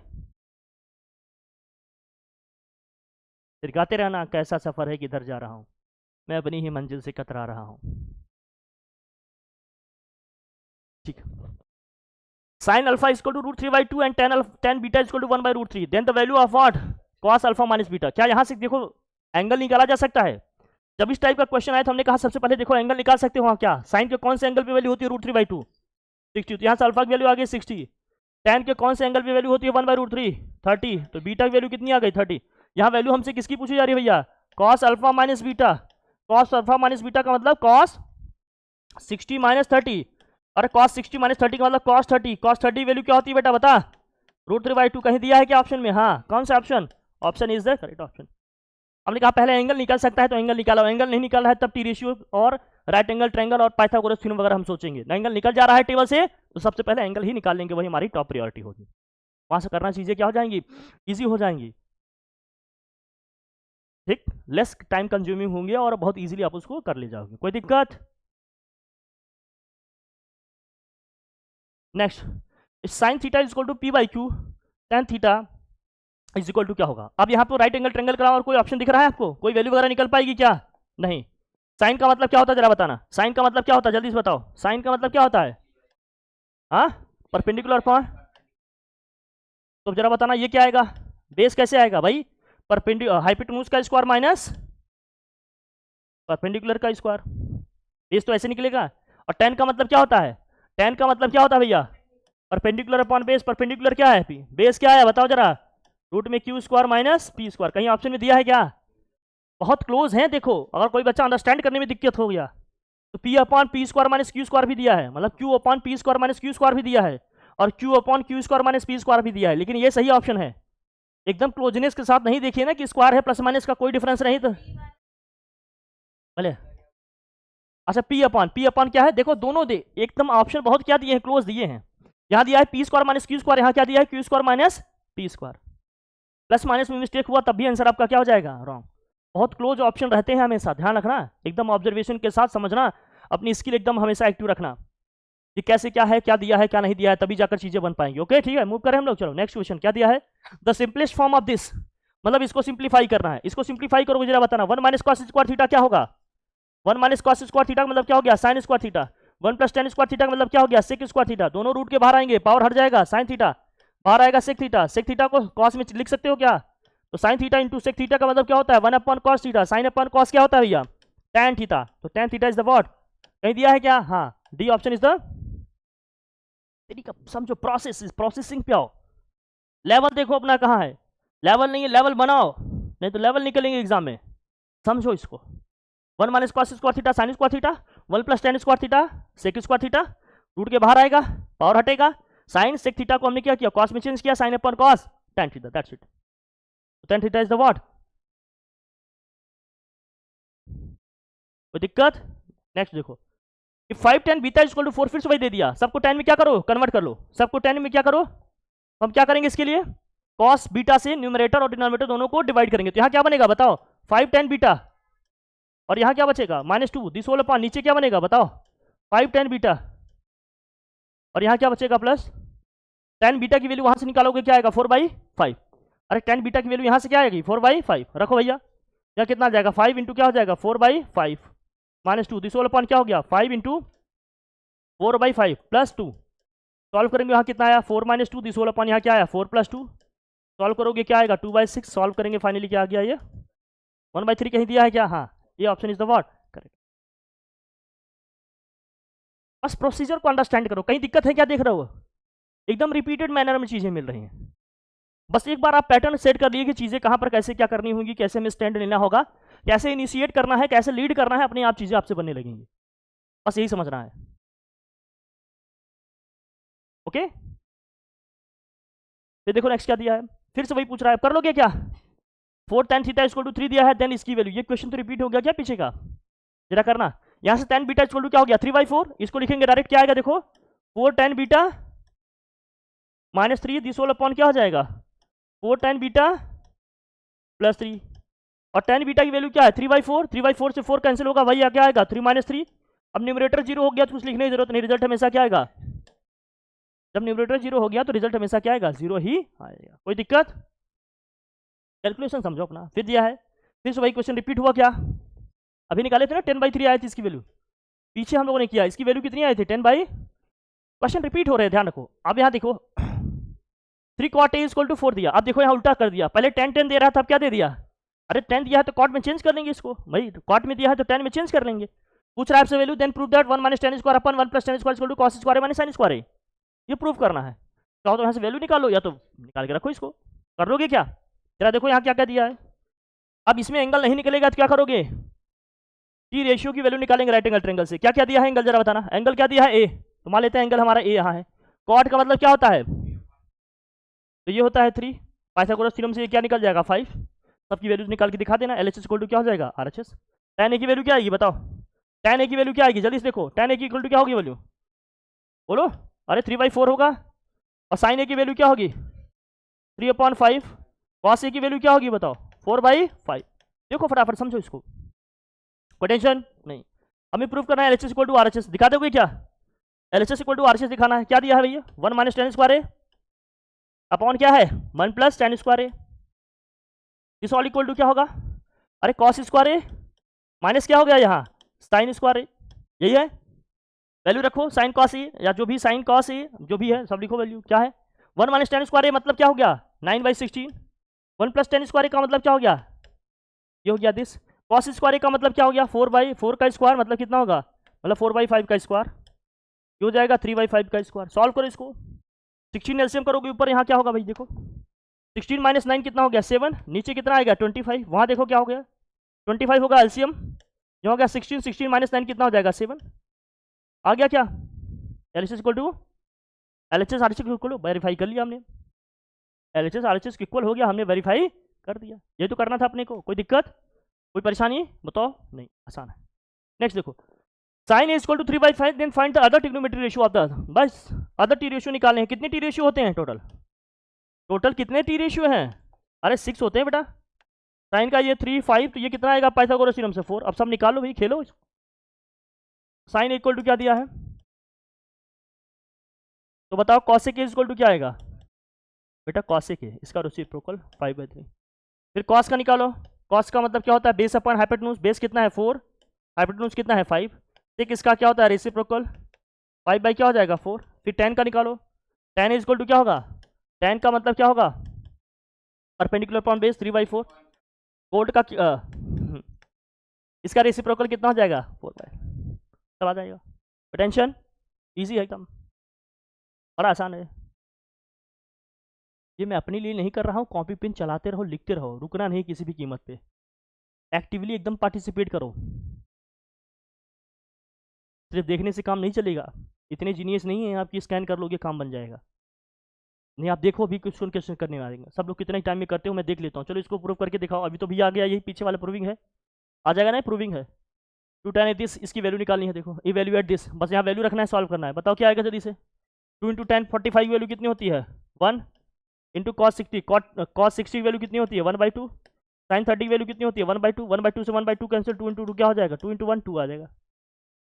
फिर गाते रहना, कैसा सफर है किधर जा रहा हूं, मैं अपनी ही मंजिल से कतरा रहा हूं, ठीक। sin alpha equal to √3/2 and tan beta equal to 1/√3, then the value of what cos alpha minus beta. क्या यहां से देखो एंगल निकाला जा सकता है। जब इस टाइप का क्वेश्चन आया तो हमने कहा सबसे पहले देखो एंगल निकाल सकते हो क्या, साइन के कौन से एंगल पे वैल्यू होती है √3/2 60, तो यहाँ से अल्फा की वैल्यू आ गई 60, tan के कौन से एंगल पे वैल्यू होती है 1/√3 30, तो बीटा की वैल्यू कितनी आ गई 30। यहाँ वैल्यू हमसे किसकी पूछी जा रही है भैया, cos alpha minus beta. cos alpha minus beta का मतलब cos 60 - 30, अरे cos 60 - 30 का मतलब cos 30, cos 30 वैल्यू क्या होती है बेटा बता, √3/2 कहीं दिया है क्या ऑप्शन में, हाँ कौन सा option, option is the correct option. हमने कहा पहले एंगल निकल सकता है तो एंगल निकालो, एंगल नहीं निकाला है तब टी रेशियो और राइट एंगल ट्रायंगल और पाइथागोरस थ्योरम वगैरह हम सोचेंगे। एंगल निकल जा रहा है टेबल से तो सबसे पहले एंगल ही निकाल लेंगे, वही हमारी टॉप प्रायोरिटी होगी। वहां से करना चीजें क्या हो जाएंगी, इजी हो जाएंगी, ठीक, लेस टाइम कंज्यूमिंग होंगे और बहुत इजीली आप उसको कर ले जाओगे, कोई दिक्कत। Next, sin theta is equal to p/q tan theta is equal to क्या होगा। अब यहाँ पे राइट एंगल ट्रायंगल कराओ और कोई ऑप्शन दिख रहा है आपको, कोई वैल्यू वगैरह निकल पाएगी क्या, नहीं। साइन का मतलब क्या होता है जरा बताना, साइन का मतलब क्या होता है जल्दी से बताओ, साइन का मतलब क्या होता है, हाँ परपेंडिकुलर फॉर, तो जरा बताना ये क्या आएगा, बेस कैसे आएगा भाई, परपेंडिकुलर हाइपोटेन्यूज का स्क्वायर माइनस परपेंडिकुलर का स्क्वायर, बेस तो ऐसे निकलेगा। और tan का मतलब क्या होता है, tan का मतलब क्या होता है भैया, परपेंडिकुलर अपॉन बेस, परपेंडिकुलर क्या है? पी। बेस क्या है बताओ जरा? रूट में Q square minus P square. कहीं ऑप्शन में दिया है क्या? बहुत क्लोज है। देखो अगर कोई बच्चा अंडरस्टैंड करने में दिक्कत हो गया तो P upon P square minus Q square भी दिया है, मतलब Q upon P square minus Q square भी दिया है, और Q upon Q square minus P square भी दिया है, लेकिन ये सही ऑप्शन है। एकदम क्लोजनेस के साथ नहीं देखिए ना कि स्क्वायर है प्लस माइनस का कोई डिफरेंस नहीं तो भले। अच्छा पी अपॉन क्या है? देखो दोनों दे एकदम ऑप्शन बहुत क्या दिए हैं, क्लोज दिए हैं। यहाँ दिया है P square minus Q square, यहाँ क्या दिया है? Q square minus P square. Plus minus में मिस्टेक हुआ तब भी आंसर आपका क्या हो जाएगा? रॉन्ग। बहुत क्लोज ऑप्शन रहते हैं हमेशा, ध्यान रखना, एकदम ऑब्जर्वेशन के साथ समझना, अपनी स्किल एकदम हमेशा एक्टिव रखना कि कैसे क्या है, क्या दिया है, क्या नहीं दिया है, तभी जाकर चीजें बन पाएंगी। ओके ठीक है, मूव करें हम लोग। चलो नेक्स्ट क्वेश्चन क्या दिया है? The simplest form of this, मतलब इसको सिंप्लीफाई करना है। इसको सिंप्लीफाई करोगे जरा बताना। 1 माइनस कॉस स्क्वायर थीटा क्या होगा? 1 माइनस कॉस स्क्वायर थीटा का मतलब क्या हो गया? Sine square theta. 1 plus tan square theta का मतलब क्या हो गया? Sec square theta. दोनों रूट के बाहर आएंगे, पावर हट जाएगा, साइन थीटा बाहर आएगा, सेक थीटा। सेक थीटा को कॉस में लिख सकते हो क्या? तो sine theta into sec theta का मतलब क्या होता है? 1 upon cos theta. Sine upon cos क्या होता है भैया? Tan theta. तो tan theta is the what? कहीं दिया है क्या? हाँ, डी ऑप्शन इज द। समझो प्रोसेस, प्रोसेसिंग पे आओ। लेवल देखो अपना कहाँ है। लेवल नहीं है, लेवल बनाओ, नहीं तो लेवल निकलेंगे एग्जाम में। समझो इसको। 1 minus cos square theta sine square theta, 1 plus tan square theta sec square theta. Root के बाहर आएगा, पावर हटेगा, साइन सेक थीटा को हमने क्या किया? कॉस में चेंज किया, sign upon cos tan theta, that's it. Tan theta is the what? कोई दिक्कत? नेक्स्ट देखो, 5 tan बीटा इक्वल टू 4, फिर से वही दे दिया। सबको tan में क्या करो? कन्वर्ट कर लो। सबको tan में क्या करो? हम क्या करेंगे इसके लिए? cos बीटा से न्यूमरेटर और डिनोमिनेटर दोनों को डिवाइड करेंगे। तो यहाँ क्या बनेगा बताओ? 5 tan बीटा, और यहाँ क्या बचेगा? -2 दिस होल अपॉन, नीचे क्या बनेगा बताओ? 5 tan बीटा, और यहाँ क्या बचेगा? प्लस tan बीटा की वैल्यू वहां से निकालोगे, क्या आएगा? 4/5। अरे tan बीटा की वैल्यू यहाँ से क्या आएगी? 4/5। रखो भैया, यहाँ कितना आ जाएगा? 5 इंटू क्या हो जाएगा? 4/5 -2 दिस होल अपॉन क्या हो गया? 5 इंटू 4/5 प्लस 2। सॉल्व करेंगे, यहाँ कितना आया? 4 - 2 दिस होल अपॉन यहाँ क्या आया? 4 + 2। सॉल्व करोगे क्या आएगा? 2/6। सॉल्व करेंगे फाइनली क्या आ गया? ये 1/3 कहीं दिया है क्या? हाँ, ये option is the what? Correct. बस प्रोसीजर को अंडरस्टैंड करो। कहीं दिक्कत है क्या? देख रहे हो एकदम रिपीटेड मैनर में चीजें मिल रही हैं। बस एक बार आप पैटर्न सेट कर लिए कि चीजें कहाँ पर कैसे क्या करनी होगी, कैसे में स्टैंड लेना होगा, कैसे इनिशिएट करना है, कैसे लीड करना है, अपनी आप चीजें आपसे बनने लगेंगी। बस यही समझना है। ओके, फिर देखो नेक्स्ट क्या दिया है। फिर से वही पूछ रहा है, कर लोगे क्या? 4 tan थीटा इक्वल टू 3 दिया है, देन इसकी वैल्यू। ये क्वेश्चन तो रिपीट हो गया क्या पीछे का? जरा करना। यहाँ से tan बीटा इक्वल टू क्या हो गया? 3/4। इसको लिखेंगे डायरेक्ट, क्या आएगा देखो? 4 tan beta -3 this whole upon क्या हो जाएगा? 4 tan बीटा प्लस 3, और tan बीटा की वैल्यू क्या है? 3/4। 3/4 से 4 कैंसिल होगा, वही क्या आएगा? 3 - 3। अब न्यूमरेटर 0 हो गया तो कुछ लिखने की जरूरत नहीं, रिजल्ट हमेशा क्या आएगा? जब न्यूमरेटर 0 हो गया तो रिजल्ट हमेशा क्या आएगा? 0 ही आएगा। कोई दिक्कत? कैलकुलेशन समझो अपना। फिर दिया है, फिर से वही क्वेश्चन रिपीट हुआ क्या? अभी निकाले थे ना 10/3 आई थी इसकी वैल्यू, पीछे हम लोगों ने किया। इसकी वैल्यू कितनी आई थी? 10/। क्वेश्चन रिपीट हो रहे हैं, ध्यान रखो। अब यहाँ देखो 3 cot a = 4 दिया। अब देखो यहाँ उल्टा कर दिया, पहले 10 दे रहा था, अब क्या दे दिया? अरे 10 दिया है तो कॉट में चेंज कर लेंगे इसको भाई, कॉट में दिया है तो 10 में चेंज कर लेंगे। पूछ रहा है आपसे value, then prove that 1 - tan square upon 1 + tan square equal to cos square minus sin square. ये प्रूव करना है। चाहो तो यहाँ से वैल्यू निकालो, या तो निकाल के रखो इसको। कर लोगे क्या? जरा देखो यहाँ क्या क्या दिया है। अब इसमें एंगल नहीं निकलेगा तो क्या करोगे? टी रेशियो की वैल्यू निकालेंगे राइट एंगल ट्रायंगल से। क्या क्या दिया है एंगल, जरा बताना। एंगल क्या दिया है? ए। तो मान लेते हैं एंगल हमारा ए यहाँ है। कॉट का मतलब क्या होता है? तो ये होता है 3। पाइथागोरस थ्योरम से ये क्या निकल जाएगा? 5। सबकी वैल्यूज निकाल के दिखा देना। LHS इक्वल टू क्या हो जाएगा? RHS। tan a की वैल्यू क्या आएगी बताओ? tan a की वैल्यू क्या आएगी? जल्दी से देखो, tan a की इक्वल टू क्या होगी वैल्यू? बोलो। अरे 3/4 होगा। और sin a की वैल्यू क्या होगी? 3/5। cos a की वैल्यू क्या होगी बताओ? 4/5। देखो फटाफट समझो इसको, कोई टेंशन नहीं। हमें प्रूव करना है LHS इक्वल टू RHS। दिखा दोगे क्या? LHS इक्वल टू RHS दिखाना है। क्या दिया है भैया? 1 - tan स्क्वायर a अपॉन क्या है? 1 + tan स्क्वायर a। इस ऑल इक्वल टू क्या होगा? अरे cos स्क्वायर a माइनस क्या हो गया यहाँ? sin square a। यही है वैल्यू, रखो sin cos a, या जो भी sin cos a जो भी है सब लिखो वैल्यू। क्या है? 1 - tan स्क्वायर a मतलब क्या हो गया? 9/16। 1 + tan स्क्वायर a का मतलब क्या हो गया? ये हो गया दिस। cos स्क्वायर a का मतलब क्या हो गया? 4/4 का स्क्वायर मतलब कितना होगा? मतलब 4/5 का स्क्वायर। ये हो जाएगा 3/5 का स्क्वायर। सॉल्व करो इसको। 16 एलसीएम करोगे ऊपर यहाँ क्या होगा भाई देखो, 16 माइनस 9 कितना हो गया 7, नीचे कितना आएगा 25, वहाँ देखो क्या हो गया 25 होगा एलसीएम, जो हो गया 16, 16 माइनस 9 कितना हो जाएगा 7, आ गया क्या L H S equal to L H S R H S equal verify कर लिया हमने, L H S R H S equal हो गया, हमने वेरीफाई कर दिया, ये तो करना था अपने को, कोई दिक्कत कोई परेशानी बताओ, नहीं आसान है। नेक्स्ट देखो, sine is equal to 3/5, then find the other trigonometry ratio of the, बस अदर टी रेशियो निकालने हैं, कितने टी रेशियो होते हैं टोटल, टोटल कितने टी रेशियो हैं, अरे 6 होते हैं बेटा, साइन का ये 3 5, तो ये कितना आएगा पाइथागोरस थ्योरम से 4, अब सब निकालो भाई खेलो, साइन इक्वल टू क्या दिया है, तो बताओ कॉसेक इज इक्वल टू क्या आएगा बेटा, कॉसेक है इसका रेसिप्रोकल 5/3, फिर कॉस का निकालो, कॉस का मतलब क्या होता है बेस अपॉन हाइपोटेन्यूज, बेस कितना है 4, हाइपोटेन्यूज कितना है 5, ठीक इसका क्या होता है रेसिप्रोकल 5 बाई क्या हो जाएगा 4, फिर टेन का निकालो, टेन इज इक्वल टू क्या होगा, टेन का मतलब क्या होगा परपेंडिकुलर अपॉन बेस 3/4, कोड का इसका रेसिप्रोकल कितना हो जाएगा 4/, सब आ जाएगा, टेंशन ईजी है एकदम, बड़ा आसान है, ये मैं अपने लिए नहीं कर रहा हूँ, कॉपी पेन चलाते रहो लिखते रहो, रुकना नहीं किसी भी कीमत पे, एक्टिवली एकदम पार्टिसिपेट करो, सिर्फ देखने से काम नहीं चलेगा, इतने जीनियस नहीं है आपकी स्कैन कर लोगे काम बन जाएगा, नहीं आप देखो अभी क्वेश्चन क्वेश्चन करने वालेंगे, सब लोग कितने टाइम में करते हो मैं देख लेता हूँ, चलो इसको प्रूव करके दिखाओ, अभी तो भी आ गया, यही पीछे वाला प्रूविंग है, आ जाएगा ना प्रूविंग है, 2 10 दिस, इसकी वैल्यू निकालनी है, देखो इवेल्युएट दिस, बस यहाँ वैल्यू रखना है, सॉल्व करना है, बताओ क्या आएगा जल्दी से, 2 × 10 45 वैल्यू कितनी होती है 1, इंटू कॉस 60, कॉस 60 वैल्यू कितनी होती है 1/2, साइन 30 वैल्यू कितनी होती है 1/2, 1/2 से 1/2 कैंसिल, 2 × 2 क्या हो जाएगा 2 × 1 2 आ जाएगा,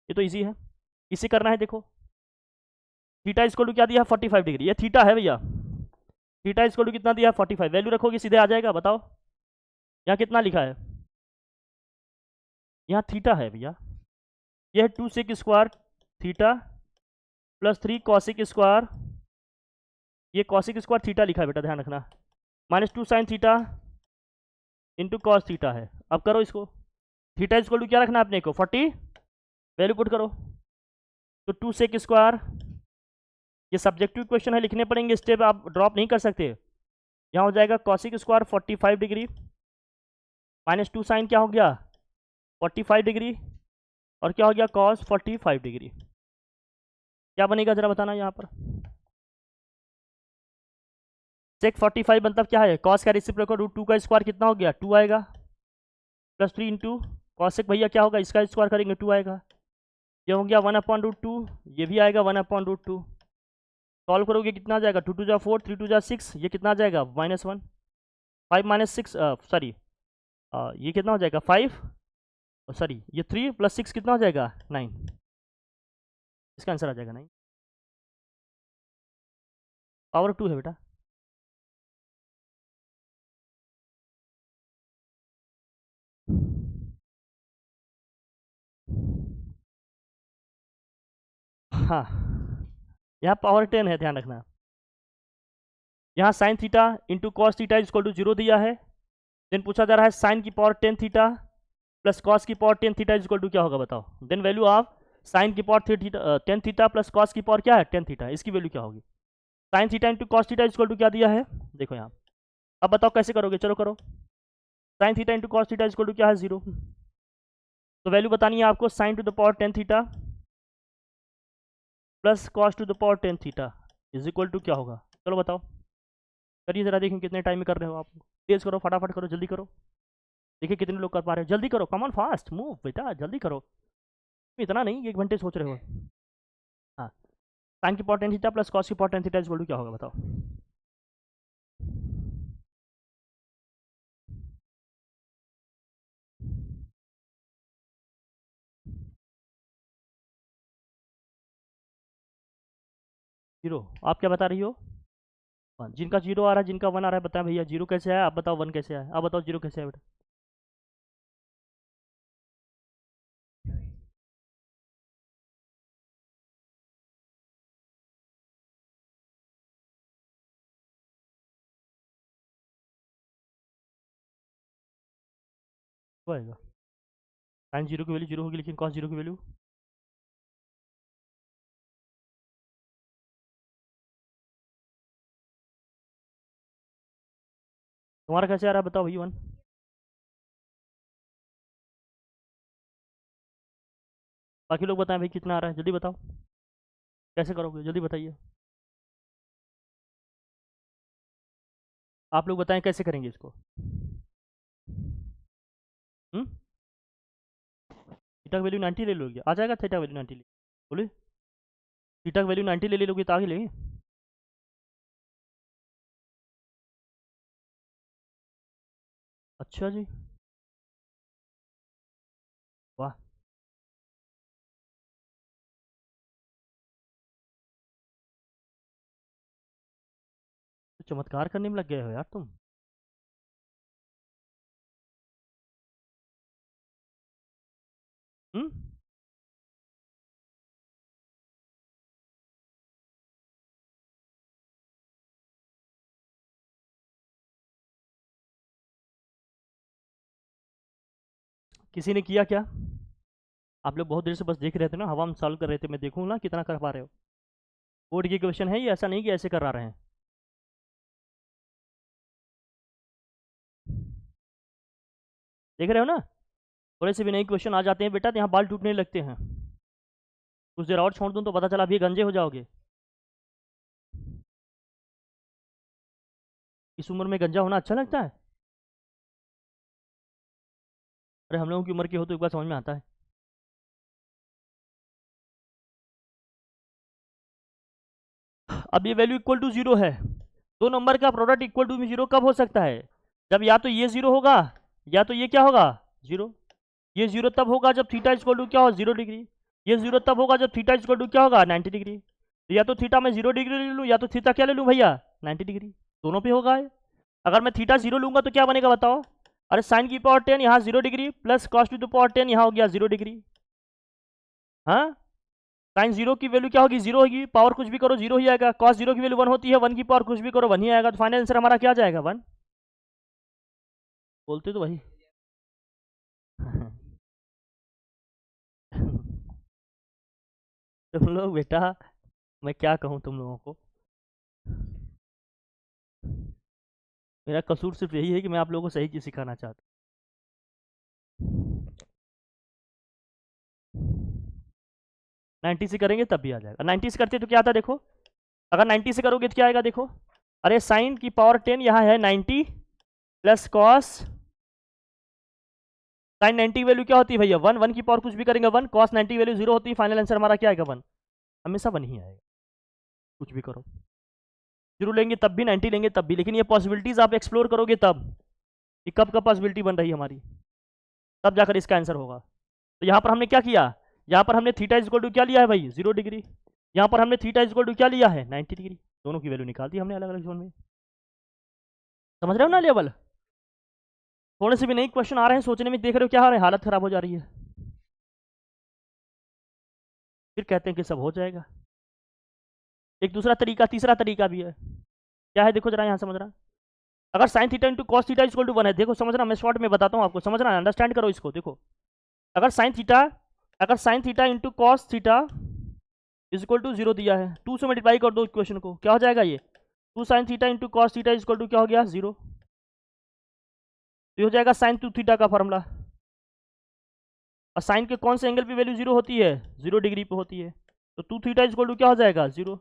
ये तो ईजी है, इसे करना है, देखो थीटा इसको टू क्या दिया है 45 डिग्री, ये थीटा है भैया, थीटा इसको टू कितना दिया है 45, वैल्यू रखोगे सीधे आ जाएगा, बताओ यहाँ कितना लिखा है, यहाँ थीटा है भैया, यह है 2 sec square theta plus 3 cosec square, ये कॉसिक स्क्वायर थीटा लिखा है बेटा ध्यान रखना, -2 sine theta into cos theta है, अब करो इसको, थीटा इसको टू क्या रखना है अपने को 40, वैल्यू पुट करो, तो 2 सेक स्क्वायर, ये सब्जेक्टिव क्वेश्चन है लिखने पड़ेंगे स्टेप, आप ड्रॉप नहीं कर सकते, यहाँ हो जाएगा कॉसिक स्क्वायर 45 डिग्री -2 साइन क्या हो गया 45 डिग्री, और क्या हो गया कॉस 45 डिग्री, क्या बनेगा जरा बताना यहाँ पर, सेक 45 मतलब क्या है, कॉस का रेसिप्रोकल √2 का स्क्वायर कितना हो गया 2 आएगा, प्लस 3 इंटू कॉसेक भैया क्या होगा इसका स्क्वायर करेंगे 2 आएगा, ये हो गया 1/√2, ये भी आएगा 1/√2, सॉल्व करोगे कितना आ जाएगा 2 2 जा 4 3 2 जा 6, ये कितना आ जाएगा -1, 5 - 6 सॉरी ये कितना हो जाएगा 5, सॉरी ये 3 + 6 कितना हो जाएगा 9, इसका आंसर आ जाएगा 9, पावर 2 है बेटा, हाँ यहाँ पावर 10 है ध्यान रखना, यहाँ sine theta into cos theta is equal to 0 दिया है, देन पूछा जा रहा है साइन की पावर 10 थीटा प्लस कॉस की power 10 theta is equal to क्या होगा बताओ, देन वैल्यू ऑफ साइन की पावर 10 थीटा प्लस कॉस की पावर क्या है 10 थीटा, इसकी वैल्यू क्या होगी, sine theta into cos theta is equal to क्या दिया है, देखो यहाँ, अब बताओ कैसे करोगे, चलो करो, sine theta into cos theta is equal to क्या है 0, तो वैल्यू बतानी है आपको sine to the power 10 theta plus cos to the power 10 theta is equal to क्या होगा, चलो बताओ करिए जरा, देखें कितने टाइम में कर रहे हो आप, तेज करो फटाफट करो जल्दी करो, देखिए कितने लोग कर पा रहे हो, जल्दी करो कम ऑन फास्ट मूव बेटा जल्दी करो, इतना नहीं 1 घंटे सोच रहे हो, हाँ साइन की पावर 10 थीटा प्लस कॉस की power 10 theta is equal to क्या होगा बताओ, जीरो, आप क्या बता रही हो, हाँ जिनका 0 आ रहा है जिनका 1 आ रहा है बताएं भैया, 0 कैसे है आप बताओ, 1 कैसे है आप बताओ, 0 कैसे है बेटा, वो आएगा, साइन 0 की वैल्यू 0 होगी लेकिन कॉस 0 की वैल्यू, तुम्हारा कैसे आ रहा है बताओ भाई 1? बाकी लोग बताएं भाई कितना आ रहा है, जल्दी बताओ कैसे करोगे, जल्दी बताइए। आप लोग बताएं कैसे करेंगे इसको। थीटा का वैल्यू 90 ले लोगे, आ जाएगा थीटा वैल्यू 90 ले, बोले थीटा का वैल्यू 90 ले लोगे तो आगे लेंगे। अच्छा जी, वाह, तो चमत्कार करने में लग गए हो यार तुम। हम्म किसी ने किया क्या? आप लोग बहुत देर से बस देख रहे थे ना, हवा में सॉल्व कर रहे थे, मैं देखूँ ना कितना कर पा रहे हो। बोर्ड की क्वेश्चन है ये, ऐसा नहीं कि ऐसे करा रहे हैं। देख रहे हो ना, थोड़े से भी नए क्वेश्चन आ जाते हैं बेटा तो यहाँ बाल टूटने लगते हैं। कुछ देर और छोड़ दूँ तो पता चला अभी गंजे हो जाओगे। इस उम्र में गंजा होना अच्छा लगता है? अरे हम लोगों की उम्र के हो तो एक बार समझ में आता है। अब ये वैल्यू इक्वल टू जीरो है, दो नंबर का प्रोडक्ट इक्वल टू जीरो कब हो सकता है? जब या तो ये जीरो होगा या तो ये क्या होगा, जीरो। ये जीरो तब होगा जब थीटा इक्वल टू क्या हो, 0 डिग्री। ये जीरो तब होगा जब थीटा इक्वल टू क्या होगा, 90 डिग्री। तो या तो थीटा मैं 0 डिग्री ले लूँ या तो थीटा क्या ले लूँ भैया, 90 डिग्री। दोनों पे होगा है। अगर मैं थीटा 0 लूंगा तो क्या बनेगा बताओ? अरे साइन की पावर 10 यहाँ 0 degree plus cos to the power 10 यहाँ हो गया 0 डिग्री। हाँ, साइन 0 की वैल्यू क्या होगी, 0 होगी, पावर कुछ भी करो 0 ही आएगा। कॉस 0 की वैल्यू 1 होती है, 1 की पावर कुछ भी करो 1 ही आएगा। तो फाइनल आंसर हमारा क्या जाएगा, 1। बोलते तो वही तुम लोग बेटा, मैं क्या कहूँ तुम लोगों को। मेरा कसूर सिर्फ यही है कि मैं आप लोगों को सही चीज़ सिखाना चाहता हूँ। 90 से करेंगे तब भी आ जाएगा। 90 से करते तो क्या आता है देखो, अगर 90 से करोगे तो क्या आएगा देखो। अरे साइन की पावर 10 यहाँ है 90 प्लस कॉस, साइन 90 की वैल्यू क्या होती है भैया 1, 1 की पावर कुछ भी करेंगे 1, कॉस 90 की वैल्यू 0 होती है। फाइनल आंसर हमारा क्या आएगा 1, हमेशा 1 ही आएगा, कुछ भी करो। 0 लेंगे तब भी, 90 लेंगे तब भी, लेकिन ये पॉसिबिलिटीज आप एक्सप्लोर करोगे तब कि कब कब पॉसिबिलिटी बन रही है हमारी, तब जाकर इसका आंसर होगा। तो यहाँ पर हमने क्या किया, यहाँ पर हमने थीटा इक्वल टू क्या लिया है भाई 0 डिग्री, यहाँ पर हमने थीटा इक्वल टू क्या लिया है 90 डिग्री। दोनों की वैल्यू निकाल दी हमने अलग अलग जोन में। समझ रहे हो ना लेवल? थोड़े से भी नए क्वेश्चन आ रहे हैं, सोचने में देख रहे हो क्या आ रहा है, हालत खराब हो जा रही है। फिर कहते हैं कि सब हो जाएगा। एक दूसरा तरीका, तीसरा तरीका भी है। क्या है देखो जरा यहाँ समझना। अगर sine theta into cos theta equal to 1 है, देखो समझना, मैं शॉर्ट में बताता हूँ आपको, समझना, अंडरस्टैंड करो इसको। देखो अगर sine theta into cos theta equal to 0 दिया है, 2 से मल्टीप्लाई कर दो इक्वेशन को, क्या हो जाएगा ये 2 sine theta into cos theta equal to क्या हो गया 0। तो हो जाएगा साइन 2 थीटा का फॉर्मूला। और साइन के कौन से एंगल पे वैल्यू 0 होती है, 0 डिग्री पे होती है। तो 2 थीटा इक्वल टू क्या हो जाएगा 0।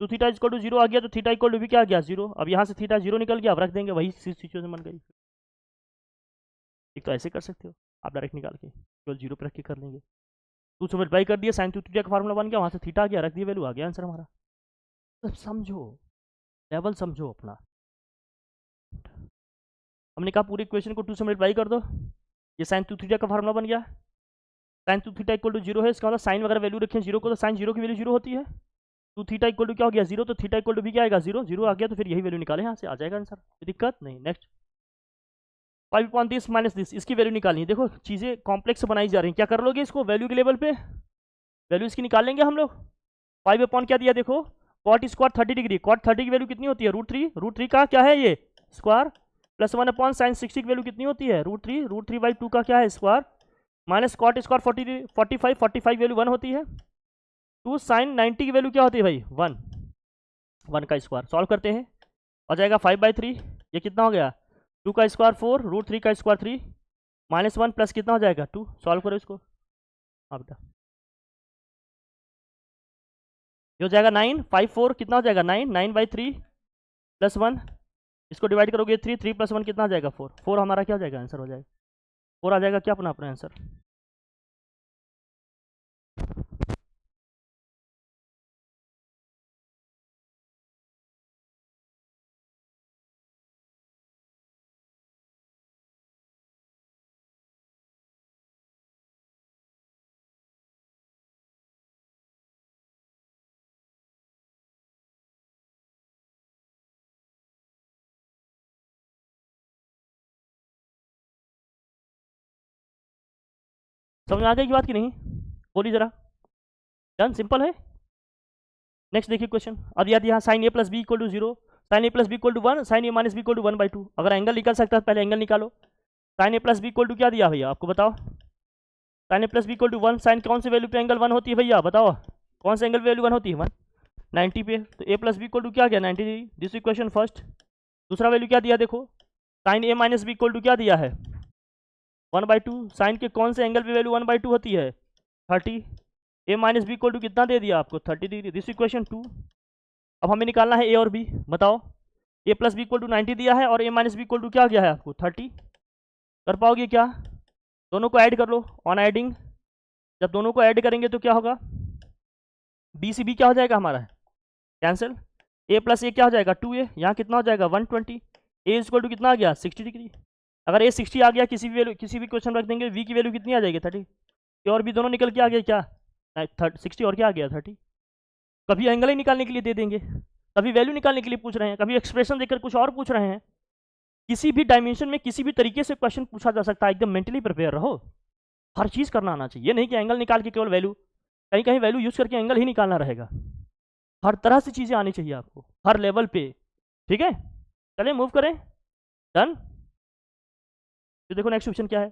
2 थीटा इक्वल टू 0 आ गया तो थीटा इक्वल टू भी क्या आ गया 0। अब यहाँ से थीटा 0 निकल गया, अब रख देंगे, वही सिचुएशन बन गई। एक तो ऐसे कर सकते हो आप, डायरेक्ट निकाल के केवल 0 पे रख के कर लेंगे। 2 से मल्टीप्लाई कर दिया, साइन 2 थीटा का फार्मूला बन गया, वहाँ से थीटा आ गया, रख दिया वैल्यू, आ गया आंसर हमारा। सब समझो, लेवल समझो अपना। हमने कहा पूरी इक्वेशन को 2 से मल्टीप्लाई कर दो, ये साइन 2 थीटा का फार्मूला बन गया। साइन 2 थीटा इक्वल टू 0 है, इसका मतलब साइन वगैरह वैल्यू रखें 0 को, तो साइन 0 की वैल्यू 0 होती है। 2 थीटा इक्वल टू क्या हो गया 0, तो थीटा इक्वल टू भी क्या आएगा 0, 0 आ गया तो फिर यही वैल्यू निकाले, यहाँ से आ जाएगा आंसर, कोई दिक्कत नहीं। Next 5 upon this minus this, इसकी वैल्यू निकालनी है। देखो चीज़ें कॉम्प्लेक्स बनाई जा रही हैं, क्या कर लोगे इसको वैल्यू के लेवल पे, वैल्यू इसकी निकाल लेंगे हम लोग। 5 अपॉन क्या दिया देखो, कॉट स्क्वायर 30 डिग्री, कॉट 30 की वैल्यू कितनी होती है √3 का क्या है ये स्क्वायर, प्लस 1 अपॉन साइन 60 की वैल्यू कितनी होती है √3 का क्या है square, minus cot square 45 value 1 होती है। 2 साइन 90 की वैल्यू क्या होती है भाई 1 का स्क्वायर। सॉल्व करते हैं, आ जाएगा 5/3, ये कितना हो गया 2 का स्क्वायर 4, √3 का स्क्वायर 3, -1 प्लस कितना हो जाएगा 2। सॉल्व करो इसको। हाँ बेटा, ये हो जाएगा 9, 5 4 कितना हो जाएगा 9, 9/3 प्लस 1, इसको डिवाइड करोगे 3, 3 + 1 कितना आ जाएगा 4, 4 हमारा क्या हो जाएगा आंसर हो जाएगा 4 आ जाएगा क्या अपना आंसर। समझ में आ गई की बात की नहीं, बोलिए जरा। डन, सिंपल है। नेक्स्ट देखिए क्वेश्चन। अब याद यहाँ sin a + b = 0, sin a + b = 1, sin a - b = 1/2। अगर एंगल निकाल सकता है पहले एंगल निकालो। sin a + b = क्या दिया भैया आपको बताओ। sin a + b = 1, sin कौन से वैल्यू पे एंगल 1 होती है भैया बताओ, कौन से एंगल पे वैल्यू 1 होती है 1, 90 पे। तो a + b = क्या गया 90 डिग्री, दिस इक्वेशन फर्स्ट। दूसरा वैल्यू क्या दिया देखो, sin a - b = क्या दिया है 1/2, साइन के कौन से एंगल पे वैल्यू 1/2 होती है 30, a - b = कितना दे दिया आपको 30 डिग्री, दिस इक्वेशन 2। अब हमें निकालना है a और b, बताओ। a + b = 90 दिया है और a - b = क्या गया है आपको 30। कर पाओगे क्या, दोनों को ऐड कर लो ऑन एडिंग। जब दोनों को ऐड करेंगे तो क्या होगा, b से b क्या हो जाएगा हमारा कैंसिल, a + a क्या हो जाएगा 2a, यहाँ कितना हो जाएगा 120, a = कितना आ गया 60 डिग्री। अगर a 60 आ गया किसी भी वैल्यू, किसी भी क्वेश्चन रख देंगे, v की वैल्यू कितनी आ जाएगी 30, और भी दोनों निकल के आ गए क्या 60 और क्या आ गया 30। कभी एंगल ही निकालने के लिए दे देंगे, कभी वैल्यू निकालने के लिए पूछ रहे हैं, कभी एक्सप्रेशन देकर कुछ और पूछ रहे हैं। किसी भी डायमेंशन में किसी भी तरीके से क्वेश्चन पूछा जा सकता है, एकदम मेंटली प्रिपेयर रहो। हर चीज़ करना आना चाहिए, ये नहीं कि एंगल निकाल के केवल वैल्यू, कहीं कहीं वैल्यू यूज करके एंगल ही निकालना रहेगा। हर तरह से चीज़ें आनी चाहिए आपको, हर लेवल पे, ठीक है। चलिए मूव करें, डन। तो देखो नेक्स्ट क्वेश्चन क्या है,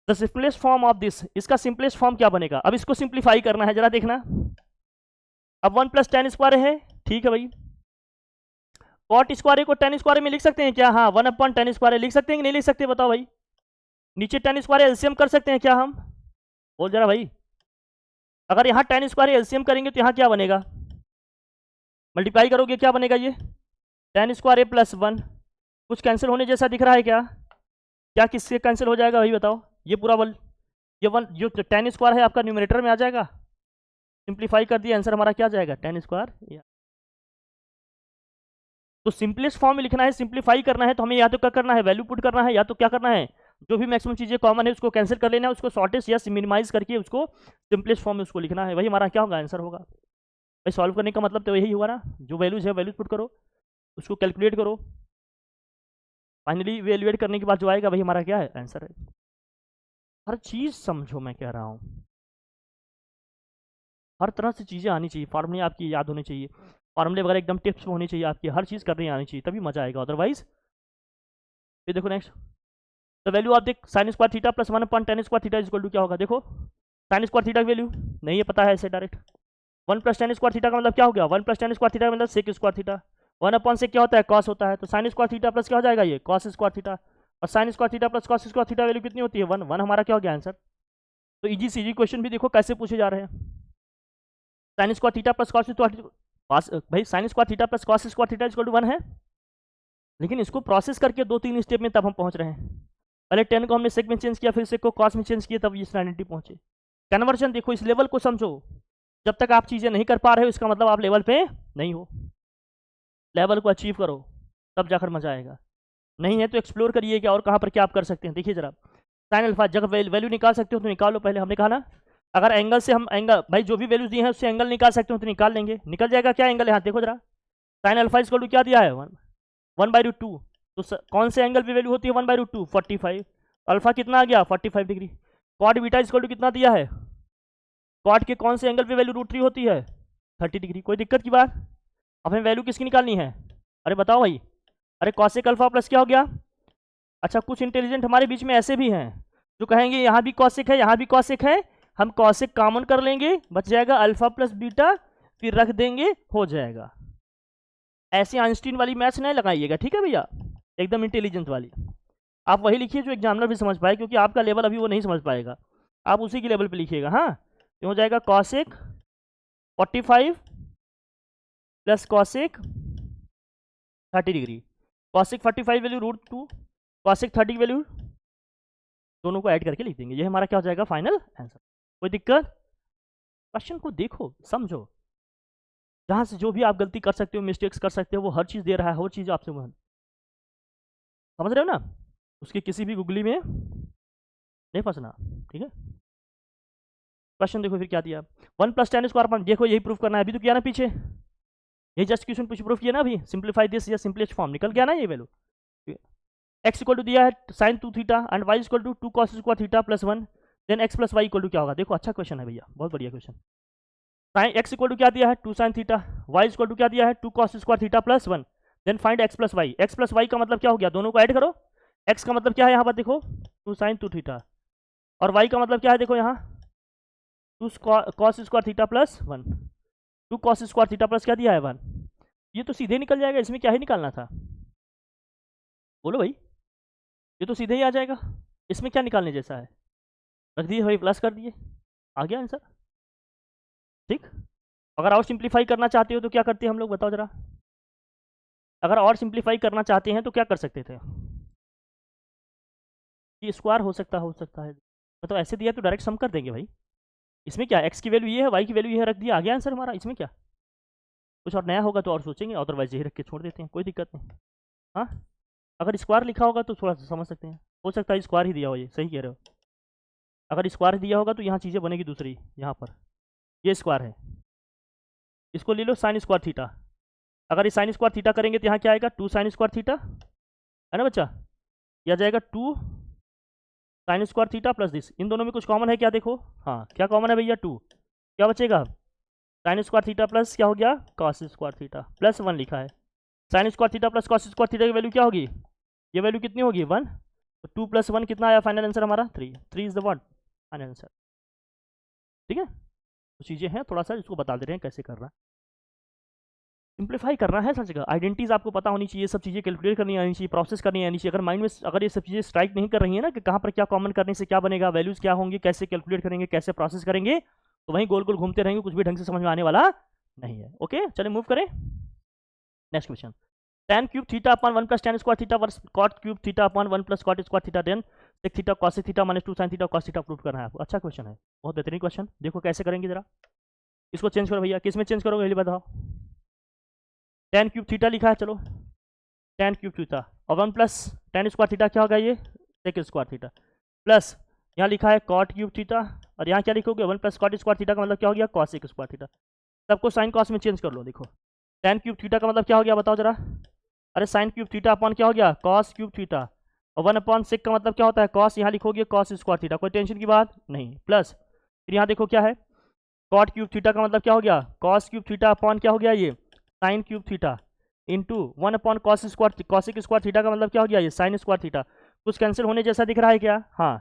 the simplest form of this, इसका सिंपलेस्ट फॉर्म क्या बनेगा। अब इसको सिंप्लीफाई करना है, जरा देखना। अब 1 + tan स्क्वायर है, ठीक है भाई। कॉट स्क्वायर को tan स्क्वायर में लिख सकते हैं क्या, हाँ 1/tan स्क्वायर लिख सकते हैं कि नहीं लिख सकते बताओ भाई। नीचे tan स्क्वायर एलसीएम कर सकते हैं क्या हम, बोल जरा भाई। अगर यहाँ tan स्क्वायर एलसीएम करेंगे तो यहाँ क्या बनेगा, मल्टीप्लाई करोगे क्या बनेगा ये tan स्क्वायर + 1, कुछ कैंसिल होने जैसा दिख रहा है क्या, क्या किससे कैंसिल हो जाएगा भाई बताओ। ये पूरा ये 1 जो tan स्क्वायर है आपका न्यूमरेटर में आ जाएगा, सिंप्लीफाई कर दिया आंसर हमारा क्या जाएगा tan स्क्वायर। तो सिंपलेस्ट फॉर्म में लिखना है, सिंप्लीफाई करना है तो हमें या तो क्या करना है वैल्यू पुट करना है, या तो क्या करना है जो भी मैक्सिमम चीज़ें कॉमन है उसको कैंसिल कर लेना है, उसको शॉर्टेस्ट या मिनिमाइज करके उसको सिंपलेस्ट फॉर्म में उसको लिखना है, वही हमारा क्या होगा आंसर होगा भाई। सॉल्व करने का मतलब तो यही हुआ ना, जो वैल्यूज है वैल्यूज पुट करो, उसको कैलकुलेट करो, फाइनली इवेल्युएट करने के बाद जो आएगा वही हमारा क्या है आंसर है। हर चीज़ समझो मैं कह रहा हूँ, हर तरह से चीज़ें आनी चाहिए, फार्मूले आपकी याद होने चाहिए, फार्मूले वगैरह एकदम टिप्स होनी चाहिए आपकी, हर चीज़ करनी आनी चाहिए तभी मजा आएगा, अदरवाइज। फिर देखो नेक्स्ट, द वैल्यू ऑफ देख sin square theta + 1/tan square theta = क्या होगा, देखो sin स्क्वायर थीटा की वैल्यू नहीं है पता है ऐसे डायरेक्ट। 1 + tan स्क्वायर थीटा का मतलब क्या हो गया, 1 + tan स्क्वायर थीटा का मतलब sec स्क्वायर थीटा, 1/sec क्या होता है cos होता है, तो sin स्क्वायर थीटा प्लस क्या हो जाएगा ये cos स्क्वायर थीटा, और sin square theta + cos square theta value कितनी होती है 1, 1 हमारा क्या हो गया आंसर। तो इजी से इजी क्वेश्चन भी देखो कैसे पूछे जा रहे हैं, sin square theta + cos square भाई sin square theta + cos square theta = 1 है, लेकिन इसको प्रोसेस करके 2-3 स्टेप में तब हम पहुंच रहे हैं। पहले 10 को हमने सेक में चेंज किया, फिर सेक को कॉस में चेंज किया, तब इस 90 पहुंचे। कन्वर्जन देखो, इस लेवल को समझो, जब तक आप चीज़ें नहीं कर पा रहे हो इसका मतलब आप लेवल पे नहीं हो, लेवल को अचीव करो तब जाकर मजा आएगा, नहीं है तो एक्सप्लोर करिए क्या और कहाँ पर क्या आप कर सकते हैं। देखिए जरा साइन अल्फा, जब वैल्यू निकाल सकते हो तो निकालो, पहले हमने कहा ना अगर एंगल से हम एंगल भाई जो भी वैल्यूज दिए हैं उससे एंगल निकाल सकते हो तो निकाल लेंगे, निकल जाएगा क्या एंगल, यहाँ देखो जरा साइन अल्फा इक्वल टू क्या दिया है 1/2, तो कौन से एंगल पे वैल्यू होती है 1/2 45, अल्फा कितना आ गया 45 degree. Cot beta equal to कितना दिया है, कॉट के कौन से एंगल पे वैल्यू √3 होती है 30 डिग्री, कोई दिक्कत की बात। अब हमें वैल्यू किसकी निकालनी है, अरे बताओ भाई, अरे कॉसेक अल्फा प्लस क्या हो गया। अच्छा कुछ इंटेलिजेंट हमारे बीच में ऐसे भी हैं जो कहेंगे यहाँ भी कॉसेक है यहाँ भी कॉसेक है, हम कॉसेक कॉमन कर लेंगे बच जाएगा अल्फा प्लस बीटा, फिर रख देंगे हो जाएगा। ऐसे आइंस्टीन वाली मैथ्स नहीं लगाइएगा ठीक है भैया, एकदम इंटेलिजेंस वाली। आप वही लिखिए जो एग्जामिनर भी समझ पाए, क्योंकि आपका लेवल अभी वो नहीं समझ पाएगा, आप उसी के लेवल पे लिखिएगा। हाँ, तो हो जाएगा cosec 45 plus cosec 30 degree. Cosec 45 value √2, cosec 30 value, दोनों को ऐड करके लिख देंगे। ये हमारा क्या हो जाएगा फाइनल आंसर। कोई दिक्कत? क्वेश्चन को देखो, समझो, जहाँ से जो भी आप गलती कर सकते हो, मिस्टेक्स कर सकते हो, वो हर चीज़ दे रहा है, हर चीज़ आपसे समझ रहे हो ना, उसकी किसी भी गुगली में नहीं फंसना, ठीक है। क्वेश्चन देखो फिर क्या दिया, 1 + tan स्क्वायर अपन, देखो यही प्रूफ करना है, अभी तो किया ना पीछे, यही जस्ट क्वेश्चन कुछ प्रूफ किया ना अभी, सिंप्लीफाई दिस या सिंपलेस्ट फॉर्म निकल गया ना ये वैल्यू। x इक्वल टू दिया है sin 2 theta and y equal to 2 cos square theta plus 1, then x plus y equal to क्या होगा। देखो अच्छा क्वेश्चन है भैया, बहुत बढ़िया question. Sine x equal to क्या दिया है 2 sin theta, y equal to क्या दिया है 2 cos square theta plus 1, then find x plus y. x plus y का मतलब क्या हो गया, दोनों को ऐड करो। x का मतलब क्या है यहाँ पर देखो 2 sin 2 थीटा, और y का मतलब क्या है देखो यहाँ 2 cos square theta plus 1, 2 cos square theta plus क्या दिया है 1। ये तो सीधे निकल जाएगा, इसमें क्या ही निकालना था, बोलो भाई, ये तो सीधे ही आ जाएगा, इसमें क्या निकालने जैसा है, रख दिए भाई प्लस कर दिए, आ गया आंसर। ठीक, अगर और सिंप्लीफाई करना चाहते हो तो क्या करते हैं हम लोग, बताओ जरा, अगर और सिंप्लीफाई करना चाहते हैं तो क्या कर सकते थे, ये स्क्वायर हो सकता है, मतलब ऐसे दिया तो डायरेक्ट सम कर देंगे भाई, इसमें क्या, एक्स की वैल्यू ये है, वाई की वैल्यू ये है, रख दिया, आ गया आंसर हमारा, इसमें क्या, कुछ और नया होगा तो और सोचेंगे, अदरवाइज यही रख के छोड़ देते हैं, कोई दिक्कत नहीं। हाँ, अगर स्क्वायर लिखा होगा तो थोड़ा सा समझ सकते हैं, हो सकता है स्क्वायर ही दिया हो, ये सही कह रहे हो, अगर स्क्वायर दिया होगा तो यहाँ चीज़ें बनेगी दूसरी, यहाँ पर ये स्क्वायर है, इसको ले लो साइन स्क्वायर थीटा, अगर ये साइन स्क्वायर थीटा करेंगे तो यहाँ क्या आएगा 2 साइन स्क्वायर थीटा, है ना बच्चा, यह जाएगा 2 sine square theta plus this, इन दोनों में कुछ कॉमन है क्या, देखो हाँ क्या कॉमन है भैया 2, क्या बचेगा साइन स्क्वायर थीटा प्लस क्या हो गया कॉस स्क्वायर थीटा प्लस 1 लिखा है, sine square theta plus cos square theta की वैल्यू क्या होगी, ये वैल्यू कितनी होगी 1, तो 2 + 1 कितना आया फाइनल आंसर हमारा 3 is the what final answer. ठीक है, तो चीज़ें हैं, थोड़ा सा इसको बता दे रहे हैं कैसे करना है, सिंप्लीफाई करना है, सर जगह आइडेंटिटीज आपको पता होनी चाहिए, सब चीज़ें कैलकुलेट करनी आनी चाहिए, प्रोसेस करनी आनी चाहिए, अगर माइंड में अगर ये सब चीज़ें स्ट्राइक नहीं कर रही है ना कि कहाँ पर क्या कॉमन करने से क्या बनेगा, वैल्यूज़ क्या होंगी, कैसे कैलकुलेट करेंगे, कैसे प्रोसेस करेंगे, तो वहीं गोल गोल घूमते रहेंगे, कुछ भी ढंग से समझ में आने वाला नहीं है। ओके चलिए मूव करें next question, tan cube theta upon 1 + tan square theta वर्स cot cube theta upon 1 + cot square theta, then sec theta cos theta minus 2 sin theta cos theta prove करना है आपको। अच्छा क्वेश्चन है, बहुत बेहतरीन क्वेश्चन, देखो कैसे करेंगे जरा, इसको चेंज करो भैया, किस में चेंज करोगे ये बताओ, tan क्यूब थीटा लिखा है, चलो tan क्यूब थीटा और 1 + tan स्क्वायर थीटा क्या होगा ये sec स्क्वायर थीटा, प्लस यहाँ लिखा है cot क्यूब थीटा, और यहाँ क्या लिखोगे 1 + cot स्क्वायर थीटा का मतलब क्या हो गया cos sec स्क्वायर थीटा, सबको साइन कॉस में चेंज कर लो। देखो tan क्यूब थीटा का मतलब क्या हो गया बताओ जरा, अरे साइन क्यूब थीटा अपॉन क्या हो गया कॉस क्यूब थीटा, और 1 / sec का मतलब क्या होता है कॉस, यहाँ लिखोगे कॉस स्क्वायर थीटा, कोई टेंशन की बात नहीं, प्लस फिर यहाँ देखो क्या है कॉट क्यूब थीटा का मतलब क्या हो गया कॉस क्यूब थीटा अपॉन क्या हो गया ये sine cube theta, into 1 / cos square cosec square theta का मतलब क्या हो गया ये साइन स्क्वायर थीटा, कुछ कैंसिल होने जैसा दिख रहा है क्या, हाँ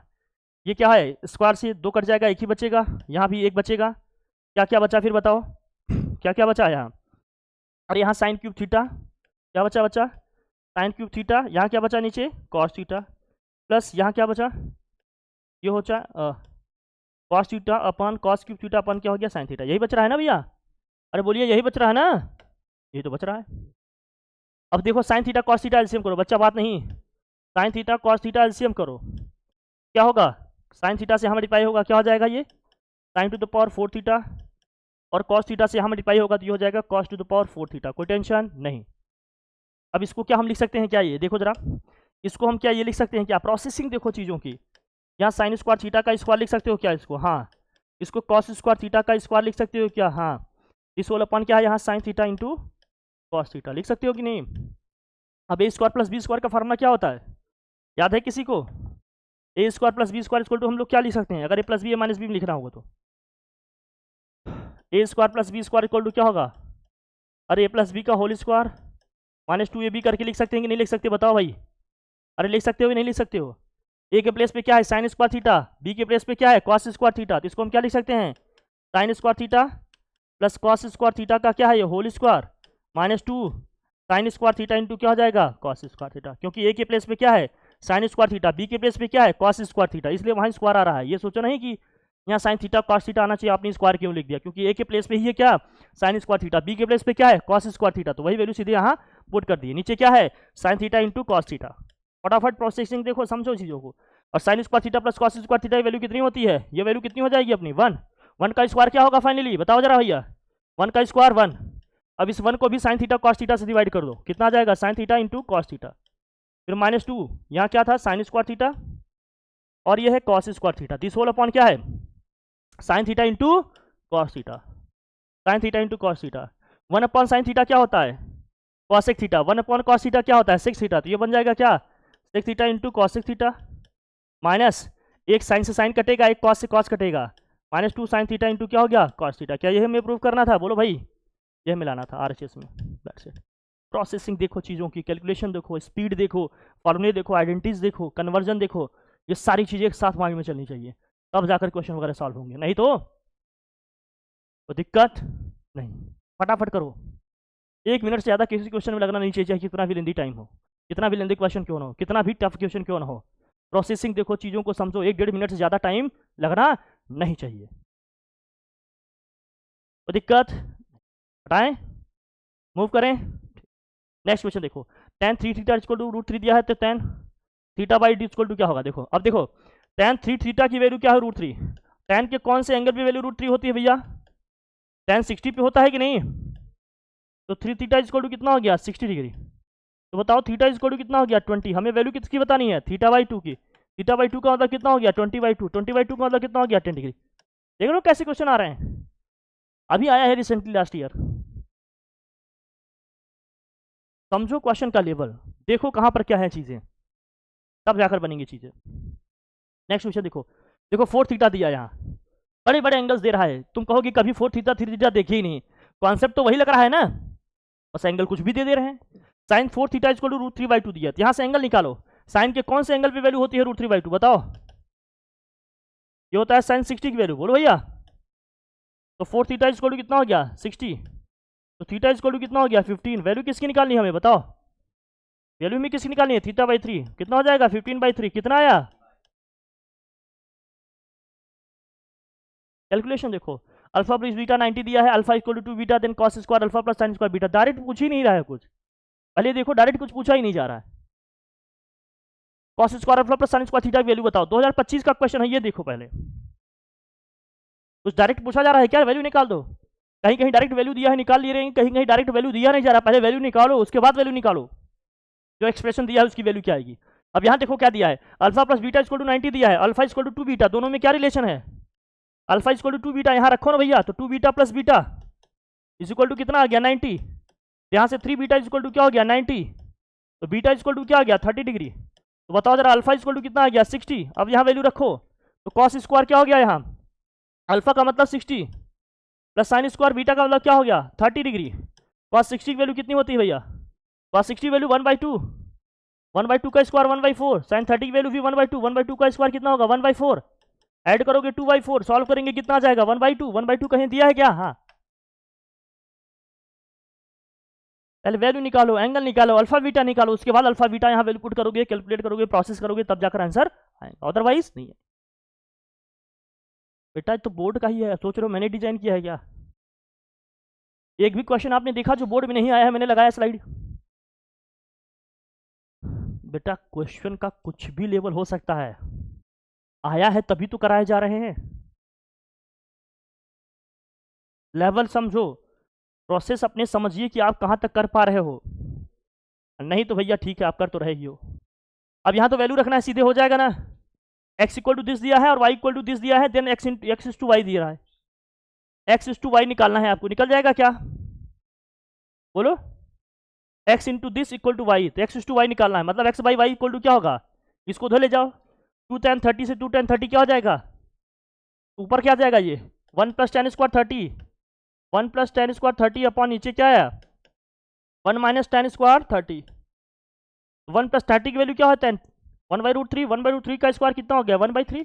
ये क्या है स्क्वायर से 2 कट जाएगा, एक ही बचेगा, यहाँ भी एक बचेगा, क्या क्या बचा फिर बताओ, क्या क्या बचा यहाँ, और यहाँ साइन क्यूब थीटा क्या बचा साइन क्यूब थीटा, यहाँ क्या बचा नीचे कॉस थीटा, प्लस यहाँ क्या बचा ये हो चाहे cos theta upon cos cube theta upon क्या हो गया साइन थीटा, यही बच रहा है ना भैया, अरे बोलिए यही बच रहा है ना, यही तो बच रहा है। अब देखो sine theta cos theta LCM करो, बच्चा बात नहीं, sine theta cos theta LCM करो, क्या होगा साइन थीटा से यहाँ मल्टीप्लाई होगा, क्या हो जाएगा ये sign to the power 4 theta, और कॉस थीटा से यहाँ मल्टीप्लाई होगा तो ये हो जाएगा cos to the power 4 theta, कोई टेंशन नहीं। अब इसको क्या हम लिख सकते हैं क्या, ये देखो जरा, इसको हम क्या ये लिख सकते हैं क्या, प्रोसेसिंग देखो चीज़ों की, यहाँ साइन स्क्वायर थीटा का स्क्वायर लिख सकते हो क्या इसको, हाँ इसको कॉस स्क्वायर थीटा का स्क्वायर लिख सकते हो क्या, हाँ इस होल अपन क्या है यहाँ sine theta into cos theta लिख सकते हो कि नहीं। अब a square plus B square का फार्मूला क्या होता है, याद है किसी को, a square plus B square equal to हम लोग क्या लिख सकते हैं, अगर a plus b minus b में लिखना होगा तो a square plus B square equal to क्या होगा, अरे ए प्लस बी का होल स्क्वायर माइनस 2ab करके लिख सकते हैं कि नहीं लिख सकते बताओ भाई, अरे लिख सकते हो कि नहीं लिख सकते हो, ए के प्लेस पे क्या है साइन स्क्वायर थीटा, बी के प्लेस पे क्या है कॉस स्क्वायर थीटा, तो इसको हम क्या लिख सकते हैं sine square theta plus cos square theta का क्या है ये whole square minus 2 sine square theta into क्या हो जाएगा कॉस स्क्वायर थीटा, क्योंकि ए के प्लेस पे क्या है साइन स्क्वायर थीटा, बी के प्लेस पे क्या है कॉस स्क्वायर थीटा, इसलिए वहाँ स्क्वायर आ रहा है। ये सोचो नहीं कि यहाँ साइन थीटा कॉस थीटा आना चाहिए, आपने स्क्वायर क्यों लिख दिया, क्योंकि ए के प्लेस पे ही है क्या साइन स्क्वायर थीटा, बी के प्लेस पे क्या है कॉस स्क्वायर थीटा, तो वही वैल्यू सीधे यहाँ पुट कर दिए। नीचे क्या है sine theta into cos theta, फटाफट प्रोसेसिंग देखो समझो चीज़ों को। और sign square theta plus cos square theta की वैल्यू कितनी होती है, ये वैल्यू कितनी हो जाएगी अपनी 1। 1 का स्क्वायर क्या होगा फाइनली बताओ जरा भैया, 1 का स्क्वायर 1। अब इस 1 को भी साइन थीटा कॉस थीटा से डिवाइड कर दो, कितना आ जाएगा sine theta into cos theta, फिर -2, यहाँ क्या था साइन स्क्वायर थीटा और ये है cos square theta, this whole upon क्या है sine theta into cos theta, sine theta into cos theta. 1 upon sine theta क्या होता है cosec theta, 1 upon cos theta क्या होता है सेक थीटा, तो ये बन जाएगा क्या sec theta into cosec theta, minus एक साइन से साइन कटेगा, एक कॉस से कॉस कटेगा, -2 साइन थीटा इंटू क्या हो गया कॉस थीटा। क्या यह हमें प्रूव करना था, बोलो भाई यह मिलाना था आरएचएस में, दैट्स इट। प्रोसेसिंग देखो चीज़ों की, कैलकुलेशन देखो, स्पीड देखो, फॉर्मूले देखो, आइडेंटिटीज देखो, कन्वर्जन देखो, ये सारी चीज़ें एक साथ माइंड में चलनी चाहिए, तब जाकर क्वेश्चन वगैरह सॉल्व होंगे, नहीं तो दिक्कत नहीं। फटाफट करो, 1 मिनट से ज़्यादा किसी क्वेश्चन में लगना नहीं चाहिए, चाहे कितना भी लेंदी टाइम हो, कितना भी लेंदी क्वेश्चन क्यों ना हो, कितना भी टफ क्वेश्चन क्यों ना हो। प्रोसेसिंग देखो चीज़ों को समझो, 1-1.5 मिनट से ज़्यादा टाइम लगना नहीं चाहिए, तो दिक्कत हटाएं, मूव करें। नेक्स्ट क्वेश्चन देखो, tan 3 थीटा इक्वल टू √3 दिया है, तो tan theta by D equal to क्या होगा। देखो अब देखो tan 3 थीटा की वैल्यू क्या है √3, tan के कौन से एंगल पे वैल्यू √3 होती है भैया, tan 60 पे होता है कि नहीं, तो 3 थीटा इक्वल टू कितना हो गया 60 डिग्री, तो बताओ थीटा इक्वल टू कितना हो गया 20। हमें वैल्यू किसकी बतानी है थीटा बाई 2 की, थीटा बाई 2 का मतलब कितना हो गया 20/2, 20/2 का मतलब कितना हो गया 10 डिग्री। देख लो कैसे क्वेश्चन आ रहे हैं, अभी आया है रिसेंटली लास्ट ईयर। समझो क्वेश्चन का लेवल, देखो कहाँ पर क्या है चीज़ें, तब जाकर बनेंगी चीज़ें। नेक्स्ट क्वेश्चन देखो, देखो 4 थीटा दिया यहाँ, बड़े बड़े एंगल्स दे रहा है, तुम कहोगे कभी 4 थीटा 3 थीटा देखी ही नहीं, कॉन्सेप्ट तो वही लग रहा है ना, बस एंगल कुछ भी दे रहे हैं। साइन 4 थीटा इक्वल टू √3/2 दिया, यहाँ से एंगल निकालो, साइन के कौन से एंगल पे वैल्यू होती है √3/2 बताओ, ये होता है साइन 60 की वैल्यू, बोलो भैया। तो 4 थीटा इक्वल टू कितना हो गया 60, तो थीटा इक्वल टू कितना हो गया 15, वैल्यू किसकी निकालनी है हमें बताओ, वैल्यू में किसकी निकालनी है θ/3, कितना हो जाएगा 15/3, कितना आया कैलकुलेशन देखो, अल्फा प्लस बीटा 90 दिया है, alpha equal to 2 beta then cos square alpha plus sine square beta, direct पूछ ही नहीं रहा है कुछ, पहले देखो डायरेक्ट कुछ पूछा ही नहीं जा रहा है। Cos square alpha plus sine square theta की वैल्यू बताओ, 2025 का क्वेश्चन है ये, देखो पहले कुछ डायरेक्ट पूछा जा रहा है क्या, वैल्यू निकाल दो, कहीं कहीं डायरेक्ट वैल्यू दिया है निकाल ले रहे हैं, कहीं कहीं डायरेक्ट वैल्यू दिया नहीं जा रहा, पहले वैल्यू निकालो उसके बाद वैल्यू निकालो, जो एक्सप्रेशन दिया है उसकी वैल्यू क्या आएगी। अब यहाँ देखो क्या दिया है, alpha plus beta equal to 90 दिया है, अल्फा इक्वल टू 2 बीटा, दोनों में क्या रिलेशन है, अल्फा इक्वल टू 2 बीटा, यहाँ रखो ना भैया, तो 2 beta plus beta is equal to कितना आ गया 90, यहाँ से 3 बीटा इक्वल टू क्या हो गया 90, तो बीटा इक्वल टू क्या आ गया 30 डिग्री, तो बताओ जरा अल्फा इक्वल टू कितना आ गया 60। अब यहाँ वैल्यू रखो, तो कॉस स्क्वायर क्या हो गया, यहाँ अल्फा का मतलब 60 प्लस साइन स्क्वायर बीटा का मतलब क्या हो गया 30 डिग्री, कॉस 60 की वैल्यू कितनी होती है भैया, कॉस 60 वैल्यू 1/2, 1/2 का स्क्वायर 1/4, साइन 30 की वैल्यू भी 1/2, 1/2 का स्क्वायर कितना होगा 1/4, ऐड करोगे 2/4, सॉल्व करेंगे कितना आ जाएगा 1/2, 1/2 कहीं दिया है क्या, हाँ पहले वैल्यू निकालो, एंगल निकालो, अल्फा बीटा निकालो, उसके बाद अल्फा बीटा यहाँ वैल्यू पुट करोगे, कैलकुलेट करोगे, प्रोसेस करोगे, तब जाकर आंसर आएगा, अदरवाइज नहीं है। बेटा तो बोर्ड का ही है, सोच रहे हो मैंने डिजाइन किया है क्या, एक भी क्वेश्चन आपने देखा जो बोर्ड में नहीं आया है, मैंने लगाया स्लाइड। बेटा क्वेश्चन का कुछ भी लेवल हो सकता है, आया है तभी तो कराए जा रहे हैं, लेवल समझो, प्रोसेस अपने समझिए कि आप कहाँ तक कर पा रहे हो, नहीं तो भैया ठीक है आप कर तो रहे ही हो। अब यहाँ तो वैल्यू रखना है, सीधे हो जाएगा ना, x इक्वल टू दिस दिया है और y इक्वल टू दिस दिया है, then x is to y दिया है, x इज टू वाई निकालना है आपको, निकल जाएगा क्या बोलो, x into this equal to y, तो x इज टू वाई निकालना है, मतलब x by y equal to क्या होगा, इसको धो ले जाओ, 2 tan 30 से 2 tan 30 क्या हो जाएगा, ऊपर क्या आ जाएगा ये 1 plus tan square 30, 1 plus tan square 30 upon नीचे क्या है 1 माइनस tan स्क्वायर 30, 1 प्लस 30 की वैल्यू क्या होता है 1/√3, 1/√3 का स्क्वायर कितना हो गया 1/3,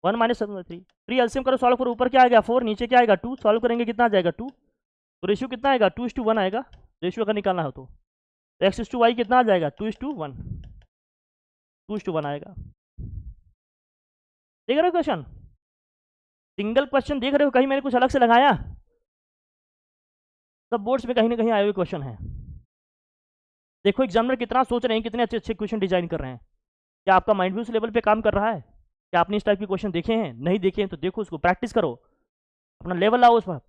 1 माइनस 7/3, 3 एलसीएम करो सॉल्व करो, ऊपर क्या आएगा 4, नीचे क्या आएगा 2, सॉल्व करेंगे कितना आ जाएगा 2, तो रेशियो कितना आएगा 2:1 आएगा, रेशियो अगर निकालना हो तो तो x/y कितना आ जाएगा 2:1, 2:1 आएगा। देख रहे हो क्वेश्चन, सिंगल क्वेश्चन देख रहे हो, कहीं मैंने कुछ अलग से लगाया? सब बोर्ड्स में कहीं ना कहीं आए हुए क्वेश्चन हैं। देखो एग्जामिनर कितना सोच रहे हैं, कितने अच्छे अच्छे क्वेश्चन डिजाइन कर रहे हैं। क्या आपका माइंड भी उस लेवल पे काम कर रहा है? क्या आपने इस टाइप के क्वेश्चन देखे हैं? नहीं देखे हैं तो देखो, उसको प्रैक्टिस करो, अपना लेवल लाओ उस पर।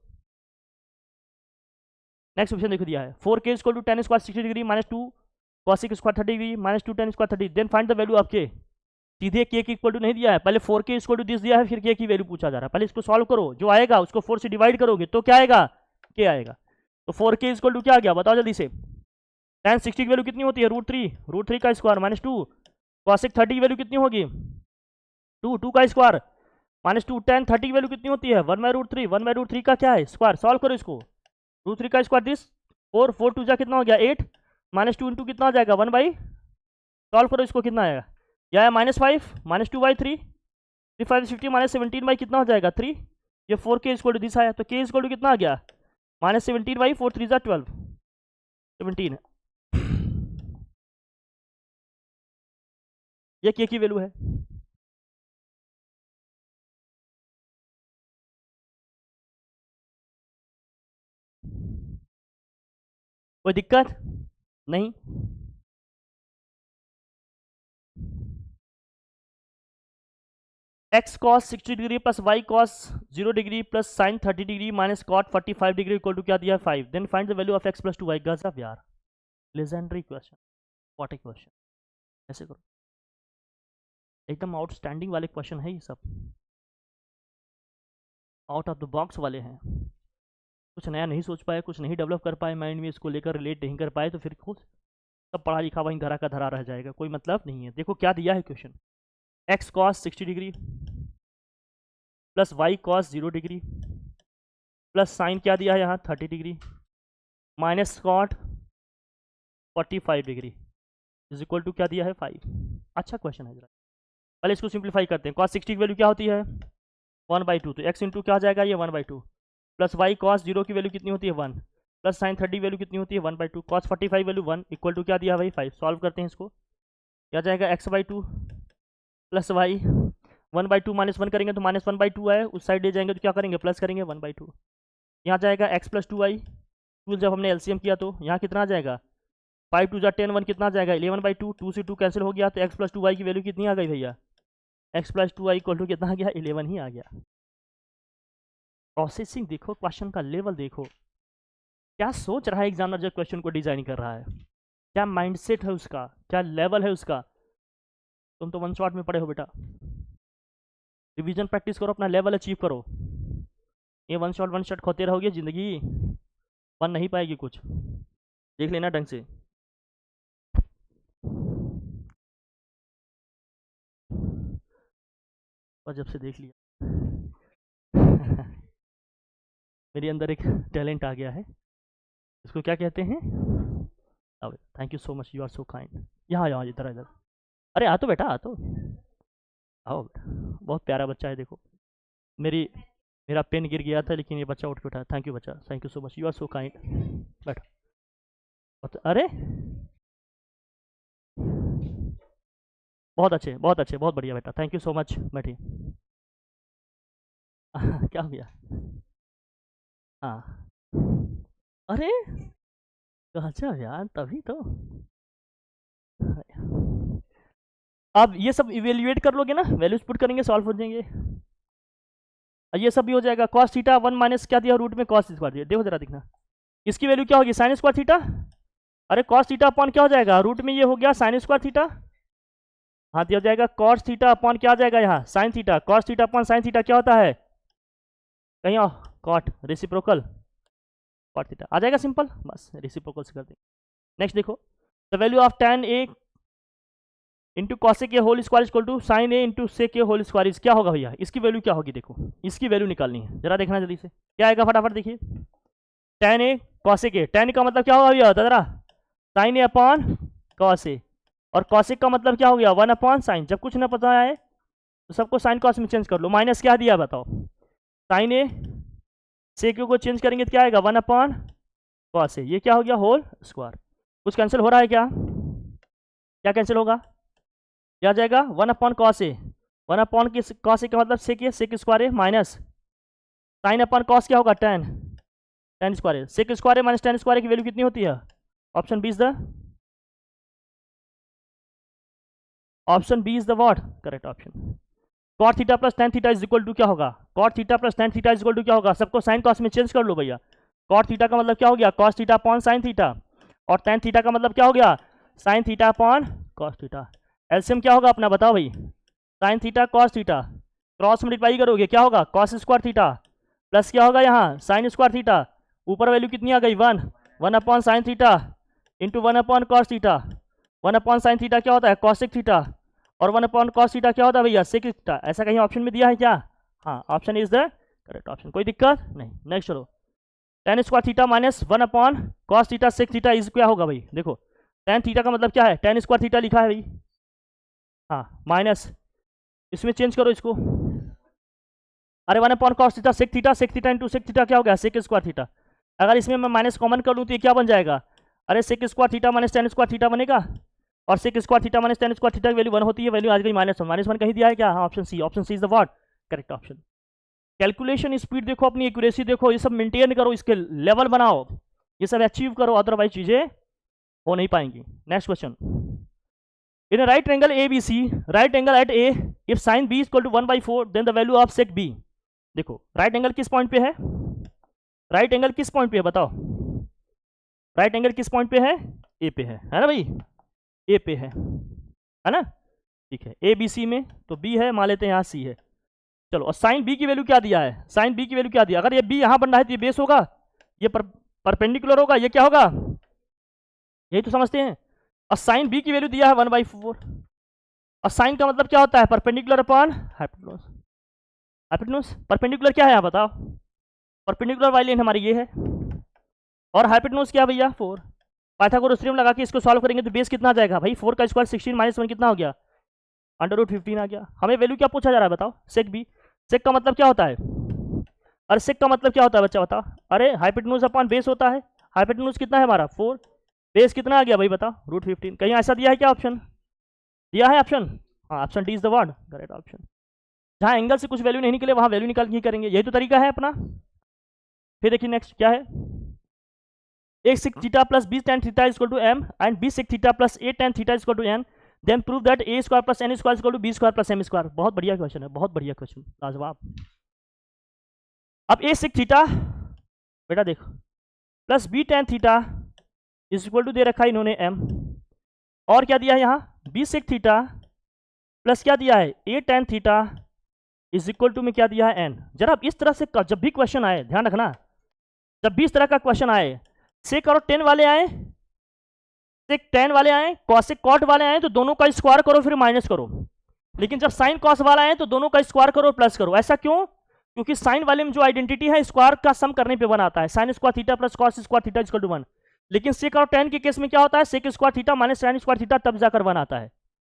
नेक्स्ट ऑप्शन देखो दिया है 4k equal to tan square 60 degree minus 2 cosec square 30 degree minus 2 tan square 30, then find the value of k। सीधे k की इक्वल टू नहीं दिया है, पहले 4k इक्वल टू दिस दिया है, फिर k की वैल्यू पूछा जा रहा है। पहले इसको सॉल्व करो, जो आएगा उसको 4 से डिवाइड करोगे तो क्या आएगा, k आएगा। तो 4k इक्वल टू क्या आ गया बताओ जल्दी से। tan 60 की वैल्यू कितनी होती है √3 का स्क्वायर माइनस 2 cosec 30 की वैल्यू कितनी होगी 2 का स्क्वायर माइनस 2 tan 30 की वैल्यू कितनी होती है 1/√3 का क्या है स्क्वायर। सॉल्व करो इसको, √3 का स्क्वायर दिस 4 2 जा कितना हो गया 8 माइनस 2 इंटू कितना आ जाएगा 1/, सॉल्व करो इसको कितना आएगा, यह है -5 माइनस 2/3 5 50 माइनस 17 कितना हो जाएगा 3। ये 4k इक्वल टू दिस आया, तो k इक्वल टू कितना आ गया -17/4 3 जा 12 17। ये k की वैल्यू है। कोई दिक्कत नहीं? x cos 60 degree plus y cos 0 degree plus sin 30 degree minus cot 45 degree equal to क्या दिया है 5, then find the value of x plus 2y। गजब यार, legendary question, what a question. ऐसे करो, एकदम आउटस्टैंडिंग वाले क्वेश्चन है ये सब, आउट ऑफ द बॉक्स वाले हैं। कुछ नया नहीं सोच पाए, कुछ नहीं डेवलप कर पाए माइंड में, इसको लेकर रिलेट नहीं कर पाए, तो फिर खुद सब पढ़ा लिखा वहीं धरा का धरा रह जाएगा, कोई मतलब नहीं है। देखो क्या दिया है question, x cos 60 degree plus y cos 0 degree plus sine क्या दिया है यहाँ 30 degree minus cot 45 degree is equal to क्या दिया है 5। अच्छा क्वेश्चन है, जरा पहले इसको सिंप्लीफाई करते हैं। cos 60 की वैल्यू क्या होती है 1/2, तो x इंटू क्या आ जाएगा ये 1/2 प्लस y cos 0 की वैल्यू कितनी होती है 1 प्लस साइन 30 वैल्यू कितनी होती है 1/2 cos 45 वैल्यू 1 इक्वल टू क्या दिया भाई 5। सॉल्व करते हैं इसको, क्या जाएगा x/2 प्लस y 1/2 माइनस 1 करेंगे तो -1/2 आए, उस साइड ले जाएंगे तो क्या करेंगे प्लस करेंगे 1/2। यहाँ जाएगा x प्लस 2y, 2 जब हमने एलसीएम किया तो यहाँ कितना आ जाएगा 5 2 जा 10 1 कितना आ जाएगा 11/2, 2 से 2 कैंसिल हो गया, तो x प्लस 2y की वैल्यू कितनी आ गई भैया x plus 2y equal to कितना आ गया 11 ही आ गया। प्रोसेसिंग देखो, क्वेश्चन का लेवल देखो, क्या सोच रहा है एग्जामिनर जब क्वेश्चन को डिजाइन कर रहा है, क्या माइंडसेट है उसका, क्या लेवल है उसका। तुम तो वन शॉट में पढ़े हो बेटा, रिवीजन प्रैक्टिस करो, अपना लेवल अचीव करो। ये वन शॉट खोते रहोगे जिंदगी बन नहीं पाएगी कुछ, देख लेना ढंग से। और जब से देख लिया मेरे अंदर एक टैलेंट आ गया है, इसको क्या कहते हैं, अब thank you so much, you are so kind. यहाँ इधर इधर, अरे आ तो बेटा आ तो, आओ बेटा, बहुत प्यारा बच्चा है। देखो मेरा पेन गिर गया था लेकिन ये बच्चा उठ के उठा, थैंक यू बच्चा, thank you so much, you are so kind. बैठो, अरे बहुत अच्छे बहुत बढ़िया बेटा, थैंक यू सो मच। बैठिए क्या हो गया, हाँ अरे गजब यार, तभी तो। अब ये सब इवेल्युएट कर लोगे ना, वैल्यूज पुट करेंगे सॉल्व हो जाएंगे, ये सब भी हो जाएगा। cos थीटा 1 माइनस क्या दिया रूट में cos स्क्वायर दिया, देखो जरा दिखना इसकी वैल्यू क्या होगी sin स्क्वायर थीटा, अरे cos थीटा अपॉन क्या हो जाएगा रूट में ये हो गया sin स्क्वायर थीटा, हाँ दिया जाएगा cos थीटा अपॉन क्या आ जाएगा यहाँ sin theta, cos theta upon sin theta क्या होता है कहीं cot रेसिप्रोकल cot थीटा आ जाएगा, सिंपल बस रेसिप्रोकल से कर देंगे। नेक्स्ट देखो the value of tan a into cosec A whole square equal to sine A into sec A whole square, क्या होगा भैया, इसकी वैल्यू क्या होगी, देखो इसकी वैल्यू निकालनी है, जरा देखना जल्दी से क्या आएगा फटाफट देखिए। tan ए कॉसेक ए, tan का मतलब क्या होगा भैया जरा साइन ए अपॉन कॉस ए, और कॉसेक का मतलब क्या हो गया 1 अपॉन साइन। जब कुछ ना पता है तो सबको साइन कॉस में चेंज कर लो, माइनस क्या दिया बताओ साइन ए सेक को चेंज करेंगे तो क्या आएगा 1 अपॉन कॉस ए, ये क्या हो गया होल स्क्वायर। कुछ कैंसिल हो रहा है क्या कैंसिल होगा? क्या आ जाएगा? 1/cos ए, 1/cos ए का मतलब sec square A minus sine upon cos क्या होगा? tan square A, sec square A minus tan square A की वैल्यू कितनी होती है? Option B is the what correct option. cot theta plus tan theta is equal to क्या होगा? cot theta plus tan theta is equal to क्या होगा? सबको sine cos में चेंज कर लो भैया। cot थीटा का मतलब क्या हो गया? cos theta upon sine theta, और tan थीटा का मतलब क्या हो गया? Sine theta upon cos theta. LCM क्या होगा अपना बताओ भाई? Sine theta cos theta, cross multiply करोगे क्या होगा? cos स्क्वायर थीटा प्लस क्या होगा यहाँ? साइन स्क्वायर थीटा, ऊपर वैल्यू कितनी आ गई? 1 upon sine theta into 1 upon cos theta. 1 upon sine theta क्या होता है? कॉसिक थीटा, और 1 अपॉन कॉस थीटा क्या होता है भैया? Sec theta. ऐसा कहीं ऑप्शन में दिया है क्या? हाँ, option is the correct option, कोई दिक्कत नहीं। नेक्स्ट चलो, tan square theta minus 1 upon cos theta sec theta is क्या होगा भाई? देखो tan थीटा का मतलब क्या है? tan स्क्वायर थीटा लिखा है भाई, हाँ, माइनस इसमें चेंज करो इसको, अरे 1 upon cos theta sec theta into sec theta क्या हो गया? Sec square theta. अगर इसमें मैं माइनस कॉमन कर लूँ तो ये क्या बन जाएगा? अरे sec square theta minus tan square theta बनेगा, और sec square theta minus tan square theta की वैल्यू 1 होती है, वैल्यू आज गई -1 कहीं दिया है क्या? हाँ, option C is the what correct option. Calculation speed देखो, अपनी एक्यूरेसी देखो, ये सब मेंटेन करो, इसके लेवल बनाओ, ये सब अचीव करो, अदरवाइज चीजें हो नहीं पाएंगी। Next question, in right angle A B C, right angle at A, if sine B equal to 1/4 then the value of sec B. देखो राइट एंगल किस पॉइंट पे है? राइट एंगल किस पॉइंट पे है बताओ? राइट एंगल किस point पे है? ए पे है ना भाई? ए पे है ना? ठीक है, ए बी सी में, तो बी है, मान लेते हैं यहाँ सी है। चलो, और साइन बी की वैल्यू क्या दिया है? साइन बी की वैल्यू क्या दिया? अगर ये बी यहाँ बन रहा है तो ये बेस होगा, ये परपेंडिकुलर होगा, ये क्या होगा? यही तो समझते हैं। और साइन बी की वैल्यू दिया है 1/4, और साइन का मतलब क्या होता है? Perpendicular upon hypotenuse. Hypotenuse perpendicular क्या है यहाँ बताओ? परपेंडिकुलर वाली लाइन हमारी ये है, और हाइपोटेन्यूज क्या भैया? 4। पाइथागोरस थ्योरम लगा के इसको सॉल्व करेंगे तो बेस कितना आ जाएगा भाई? 4 का स्क्वायर 16 माइनस 1 कितना हो गया? √15 आ गया। हमें वैल्यू क्या पूछा जा रहा है बताओ? सेक बी। सेक का मतलब क्या होता है? अरे सेक का मतलब क्या होता है बच्चा बताओ? अरे हाइपोटेन्यूज अपॉन बेस होता है। हाइपोटेन्यूज कितना है हमारा? 4। बेस कितना आ गया भाई बताओ? √15। कहीं ऐसा दिया है क्या ऑप्शन? दिया है ऑप्शन? हाँ, option D is the word correct option. जहाँ एंगल से कुछ वैल्यू नहीं निकले वहाँ वैल्यू निकाल के करेंगे, यही तो तरीका है अपना। फिर देखिए नेक्स्ट क्या है, a sec theta plus b tan theta is equal to m and b sec theta plus a tan theta is equal to n, then prove that a square plus n square is equal to b square plus m square। बहुत बढ़िया question है, बहुत बढ़िया question, लाजवाब। अब a sec theta बेटा देखो plus b tan theta is equal to दे रखा है इन्होंने m, और क्या दिया है यहाँ? b sec थीटा प्लस क्या दिया है? a tan theta is equal to में क्या दिया है? n। जरा इस तरह से जब भी क्वेश्चन आए ध्यान रखना, जब भी इस तरह का क्वेश्चन आए, सेक और टेन वाले आए, सेक टेन वाले आए, कॉसेक कॉट वाले आए, तो दोनों का स्क्वायर करो फिर माइनस करो। लेकिन जब साइन कॉस वाला आए तो दोनों का स्क्वायर करो प्लस करो। ऐसा क्यों? क्योंकि साइन वाले में जो आइडेंटिटी है स्क्वायर का सम करने पे बनाता है, sine square theta plus cos square theta equal to 1। लेकिन सेक और टेन के केस में क्या होता है? Sec square theta minus sine square theta तब जाकर बनाता है,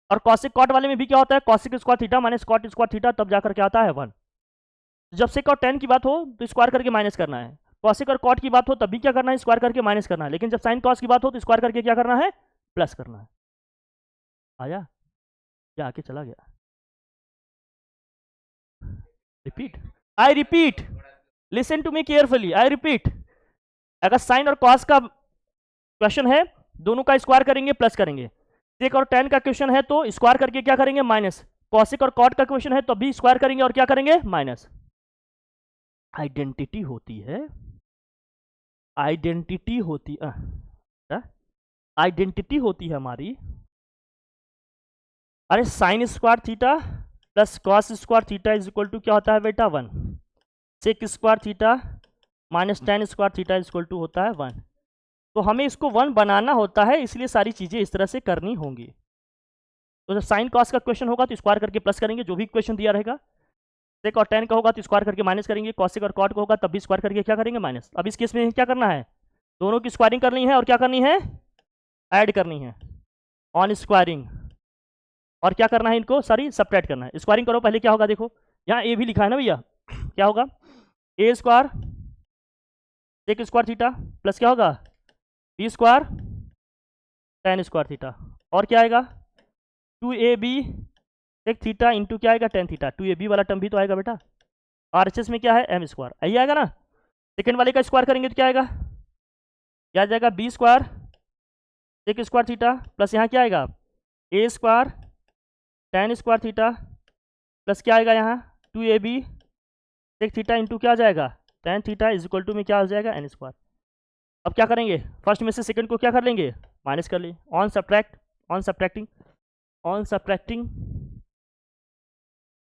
और कॉसेक कॉट वाले में भी क्या होता है? Cosec square theta minus cot square theta तब जाकर क्या आता है? 1। जब सेक और टेन की बात हो तो स्क्वायर करके माइनस करना है, कॉसिक और कॉट की बात हो तब भी क्या करना है? स्क्वायर करके माइनस करना है। लेकिन जब साइन कॉस की बात हो तो स्क्वायर करके क्या करना है? प्लस करना है। आया क्या? आके चला गया? Repeat, I repeat, listen to me carefully, I repeat. अगर साइन और कॉस का क्वेश्चन है, दोनों का स्क्वायर करेंगे प्लस करेंगे। सेक और टेन का क्वेश्चन है तो स्क्वायर करके क्या करेंगे? माइनस। कॉसिक और कॉट का क्वेश्चन है तो भी स्क्वायर करेंगे और क्या करेंगे? माइनस। आइडेंटिटी होती है, आइडेंटिटी होती आइडेंटिटी होती है हमारी। अरे sine square theta plus cos square theta is equal to क्या होता है बेटा? 1। Sec square theta minus tan square theta is equal to होता है 1। तो हमें इसको 1 बनाना होता है, इसलिए सारी चीजें इस तरह से करनी होंगी। तो जब साइन कॉस का क्वेश्चन होगा तो स्क्वायर करके प्लस करेंगे, जो भी क्वेश्चन दिया रहेगा। सेक और टेन का होगा तो स्क्वायर करके माइनस करेंगे, कॉसिक और कॉट का होगा तब भी स्क्वायर करके क्या करेंगे? माइनस। अब इस केस में क्या करना है? दोनों की स्क्वायरिंग करनी है, और क्या करनी है? ऐड करनी है ऑन स्क्वायरिंग, और क्या करना है? इनको सारी सब्ट्रैक्ट करना है। स्क्वायरिंग करो पहले, क्या होगा देखो, यहाँ ए भी लिखा है ना भैया, क्या होगा? A square sec square theta plus क्या होगा? B square tan square theta, और क्या आएगा 2ab सेक थीटा इंटू क्या आएगा टेन थीटा, 2ab वाला टर्म भी तो आएगा बेटा, RHS में क्या है m स्क्वायर, यही आएगा ना। सेकेंड वाले का स्क्वायर करेंगे तो क्या आएगा, क्या आ जाएगा b square sec square theta plus यहाँ क्या आएगा a square tan square theta plus क्या आएगा यहाँ 2ab सेक थीटा इंटू क्या आ जाएगा tan theta is equal to में क्या हो जाएगा n स्क्वायर। अब क्या करेंगे, फर्स्ट में से सेकंड को क्या कर लेंगे, माइनस कर लें, on subtract on subtracting on subtracting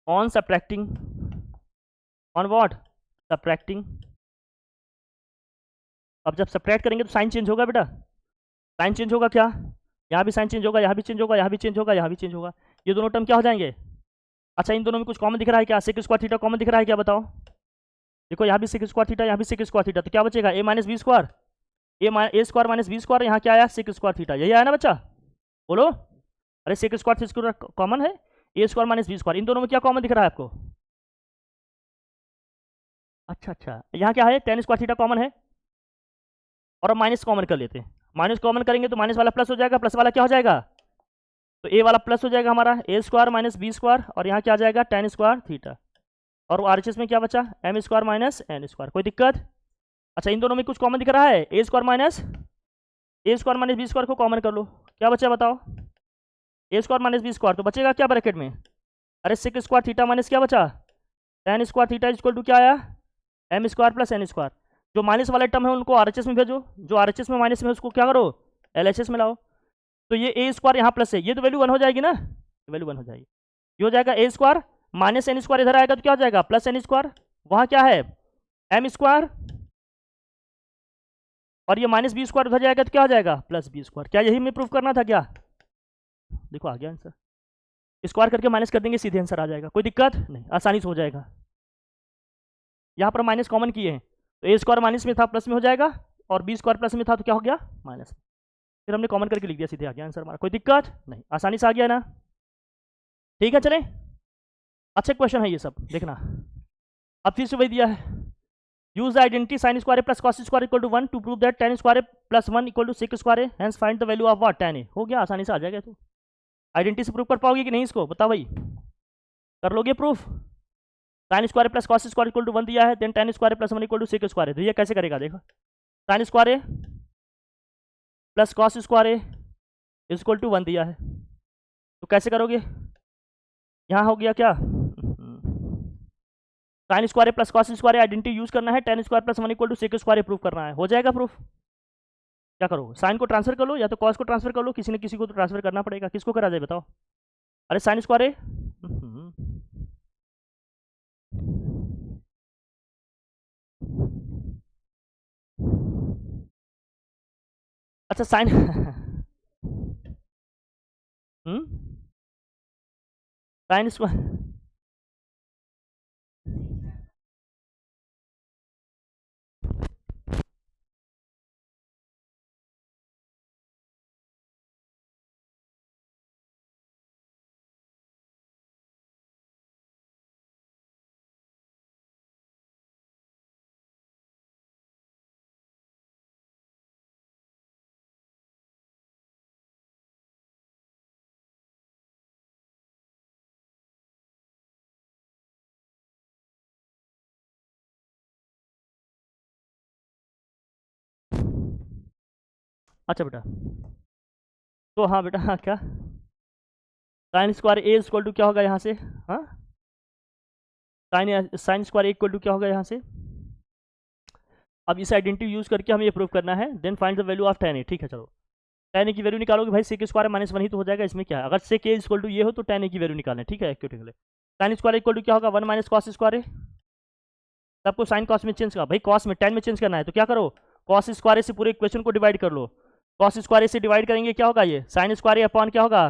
on subtracting on what subtracting. अब जब सब्ट्रैक्ट करेंगे तो साइन चेंज होगा बेटा, साइन चेंज होगा क्या, यहाँ भी साइन चेंज होगा, यहाँ भी चेंज होगा, यहाँ भी चेंज होगा, यहाँ भी चेंज होगा, ये दोनों टर्म क्या हो जाएंगे। अच्छा इन दोनों में कुछ कॉमन दिख रहा है क्या, सेक स्क्वायर थीटा कॉमन दिख रहा है क्या बताओ, देखो यहाँ भी सेक स्क्वायर थीटा, यहाँ भी सेक स्क्वायर थीटा, तो क्या बचेगा a minus B square, A square minus B square, यहाँ क्या आया सेक स्क्वायर थीटा, यही आया ना बच्चा, बोलो। अरे सेक स्क्वायर थीटा कॉमन है, ए स्क्वायर माइनस बी स्क्वायर, इन दोनों में क्या कॉमन दिख रहा है आपको। अच्छा यहाँ क्या है टेन स्क्वायर थीटा कॉमन है, और अब माइनस कॉमन कर लेते हैं, माइनस कॉमन करेंगे तो माइनस वाला प्लस हो जाएगा, प्लस वाला क्या हो जाएगा, तो ए वाला प्लस हो जाएगा हमारा ए स्क्वायर माइनस बी स्क्वायर, और यहाँ क्या आ जाएगा टेन स्क्वायर थीटा, और वो RHS में क्या बचा M square minus N square, कोई दिक्कत। अच्छा इन दोनों में कुछ कॉमन दिख रहा है, ए स्क्वायर माइनस बी स्क्वायर को कॉमन कर लो, क्या बचा बताओ, ए स्क्वायर माइनस बी स्क्वायर, तो बचेगा क्या ब्रैकेट में, अरे सेक स्क्वायर थीटा माइनस क्या बचा tan square theta is equal to क्या आया M square plus N square, जो माइनस वाले टर्म है उनको RHS में भेजो, जो RHS में माइनस में उसको क्या करो LHS में लाओ, तो ये ए स्क्वायर यहाँ प्लस है, ये तो वैल्यू 1 हो जाएगी ना, वैल्यू 1 हो जाएगी, ये हो जाएगा ए स्क्वायर माइनस एन स्क्वायर, इधर आएगा तो क्या हो जाएगा प्लस एन स्क्वायर, वहाँ क्या है एम स्क्वायर, और ये माइनस बी स्क्वायर उधर जाएगा तो क्या हो जाएगा प्लस बी स्क्वायर, क्या यही में प्रूफ करना था क्या, देखो आ गया आंसर, स्क्वायर करके माइनस कर देंगे सीधे आंसर आ जाएगा, कोई दिक्कत नहीं, आसानी से हो जाएगा। यहाँ पर माइनस कॉमन किए हैं तो ए स्क्वायर माइनस में था प्लस में हो जाएगा, और बी स्क्वायर प्लस में था तो क्या हो गया माइनस में, फिर हमने कॉमन करके लिख दिया, सीधे आ गया आंसर हमारा, कोई दिक्कत नहीं, आसानी से आ गया ना, ठीक है चले। अच्छा क्वेश्चन है ये सब देखना, अब फिर से वही दिया है, use the identity sine square plus cos square equal to 1 to prove that tan square plus 1 equal to sec square, hence find the value of what tan a, हो गया आसानी से आ जाएगा, तो आइडेंटिटी से प्रूव कर पाओगे कि नहीं इसको बताओ भाई, कर लोगे proof, sine square plus cos square equal to 1 दिया है, then tan square plus 1 equal to sec square, तो ये कैसे करेगा देखो, sine square plus cos square is equal to 1 दिया है, तो कैसे करोगे, यहाँ हो गया क्या sine square plus cos square identity use करना है, tan square plus 1 equal to sec square proof करना है, हो जाएगा प्रूफ। क्या करो, साइन को ट्रांसफर कर लो या तो कॉस को ट्रांसफर कर लो, किसी न किसी को तो ट्रांसफर करना पड़ेगा, किसको करा जाए बताओ, अरे साइन स्क्वायर अच्छा साइन साइन स्क्वायर अच्छा बेटा, तो हाँ बेटा हाँ क्या sine square A equal to क्या होगा यहाँ से, हाँ sine square A equal to क्या होगा यहाँ से, अब इस आइडेंटिटी यूज करके हमें ये प्रूव करना है, then find the value of tan a, ठीक है चलो tan a की वैल्यू निकालोगे भाई, सेक स्क्वायर माइनस 1 ही तो हो जाएगा, इसमें क्या है, अगर सेक a इक्वल टू ये हो तो tan a की वैल्यू निकालना है, ठीक है accurately, sine square equal to क्या होगा 1 माइनस कॉस स्क्वायर, सबको साइन कॉस में चेंज कर भाई, कॉस में tan में चेंज करना है तो क्या करो कॉस स्क्वायर से पूरे इक्वेशन को डिवाइड कर लो, कॉस स्क्वायर से डिवाइड करेंगे क्या होगा ये साइन स्क्वायर अपॉन क्या होगा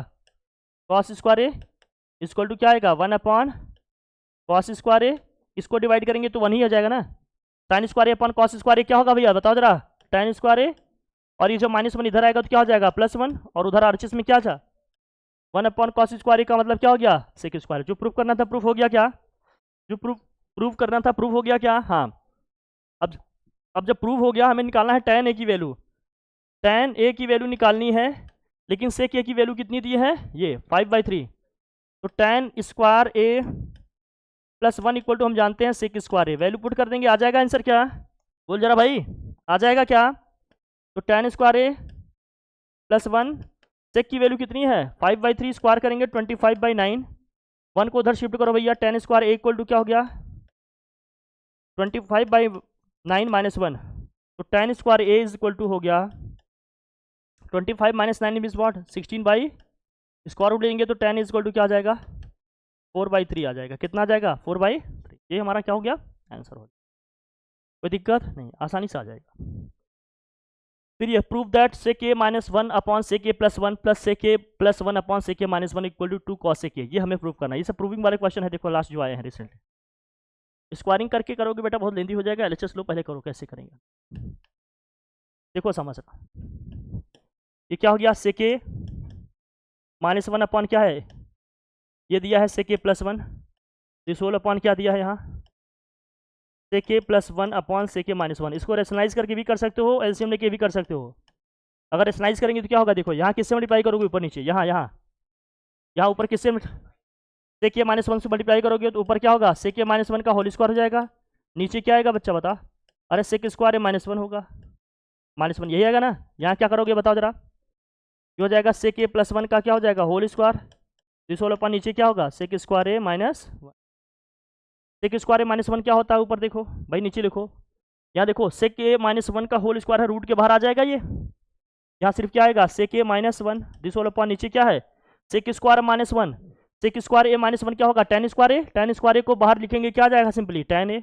कॉस स्क्वायर इक्वल टू क्या आएगा 1 अपॉन कॉस स्क्वायर, इसको डिवाइड करेंगे तो 1 ही हो जाएगा ना, sine square upon cos square क्या होगा भैया बताओ जरा tan स्क्वायर, और ये जो -1 इधर आएगा तो क्या हो जाएगा +1, और उधर RHS में क्या था 1 अपॉन कॉस स्क्वायर का मतलब क्या हो गया सेक स्क्वायर, जो प्रूफ करना था प्रूफ हो गया क्या, जो प्रूफ करना था प्रूफ हो गया क्या, हाँ। अब जब प्रूफ हो गया हमें निकालना है tan a की वैल्यू, tan a की वैल्यू निकालनी है, लेकिन सेक ए की वैल्यू कितनी दी है, ये 5/3। तो tan square A plus 1 equal to हम जानते हैं sec square A, value put कर देंगे, आ जाएगा आंसर क्या, बोल जरा भाई, आ जाएगा क्या। तो tan स्क्वायर ए प्लस 1, सेक की वैल्यू कितनी है 5/3, स्क्वायर करेंगे 25/9, 1 को उधर शिफ्ट करो भैया, tan square A equal to क्या हो गया 25/9 माइनस 1, तो tan square A is equal to हो गया 25 minus 9 means what 16, square root लेंगे तो tan इज इक्वल टू क्या आ जाएगा 4/3 आ जाएगा, कितना आ जाएगा 4/3, ये हमारा क्या हो गया आंसर हो गया। कोई दिक्कत नहीं, आसानी से आ जाएगा। फिर ये prove that sec A minus 1 upon sec A plus 1 plus sec A plus 1 upon sec A minus 1 equal to 2 cos sec A, ये हमें प्रूव करना है। ये सब प्रूविंग वाले क्वेश्चन है, देखो लास्ट जो आए हैं रिसेंटली। स्क्वायरिंग करके करोगे बेटा बहुत लेंदी हो जाएगा, एलएचएस लो पहले करो, कैसे करेंगे देखो समझना। ये क्या हो गया सेक ए माइनस 1 अपॉन क्या है, ये दिया है सेक A plus 1, this whole upon क्या दिया है यहाँ सेक A plus 1 upon sec A minus 1। इसको रेशनलाइज करके भी कर सकते हो, एलसीएम लेके भी कर सकते हो। अगर रेशनलाइज करेंगे तो क्या होगा, देखो यहाँ किससे मल्टीप्लाई करोगे ऊपर नीचे, यहाँ ऊपर किससे सेक ए माइनस 1 से मल्टीप्लाई करोगे तो ऊपर क्या होगा सेक ए माइनस 1 का होल स्क्वायर हो जाएगा, नीचे क्या आएगा बच्चा बता, अरे सेक स्क्वायर ए माइनस 1 होगा, माइनस 1 यही आएगा ना। यहाँ क्या करोगे बताओ जरा, ये हो जाएगा सेक ए प्लस 1 का क्या हो जाएगा whole square, this whole upon नीचे क्या होगा sec square A minus 1। Sec square A minus 1 क्या होता है ऊपर देखो भाई, नीचे लिखो, यहाँ देखो सेक ए माइनस 1 का होल स्क्वायर है, रूट के बाहर आ जाएगा ये, यहाँ सिर्फ क्या आएगा sec A minus 1, this whole upon नीचे क्या है sec square minus 1, sec square A minus 1 क्या होगा tan square A, tan square A को बाहर लिखेंगे क्या आ जाएगा सिंपली tan ए।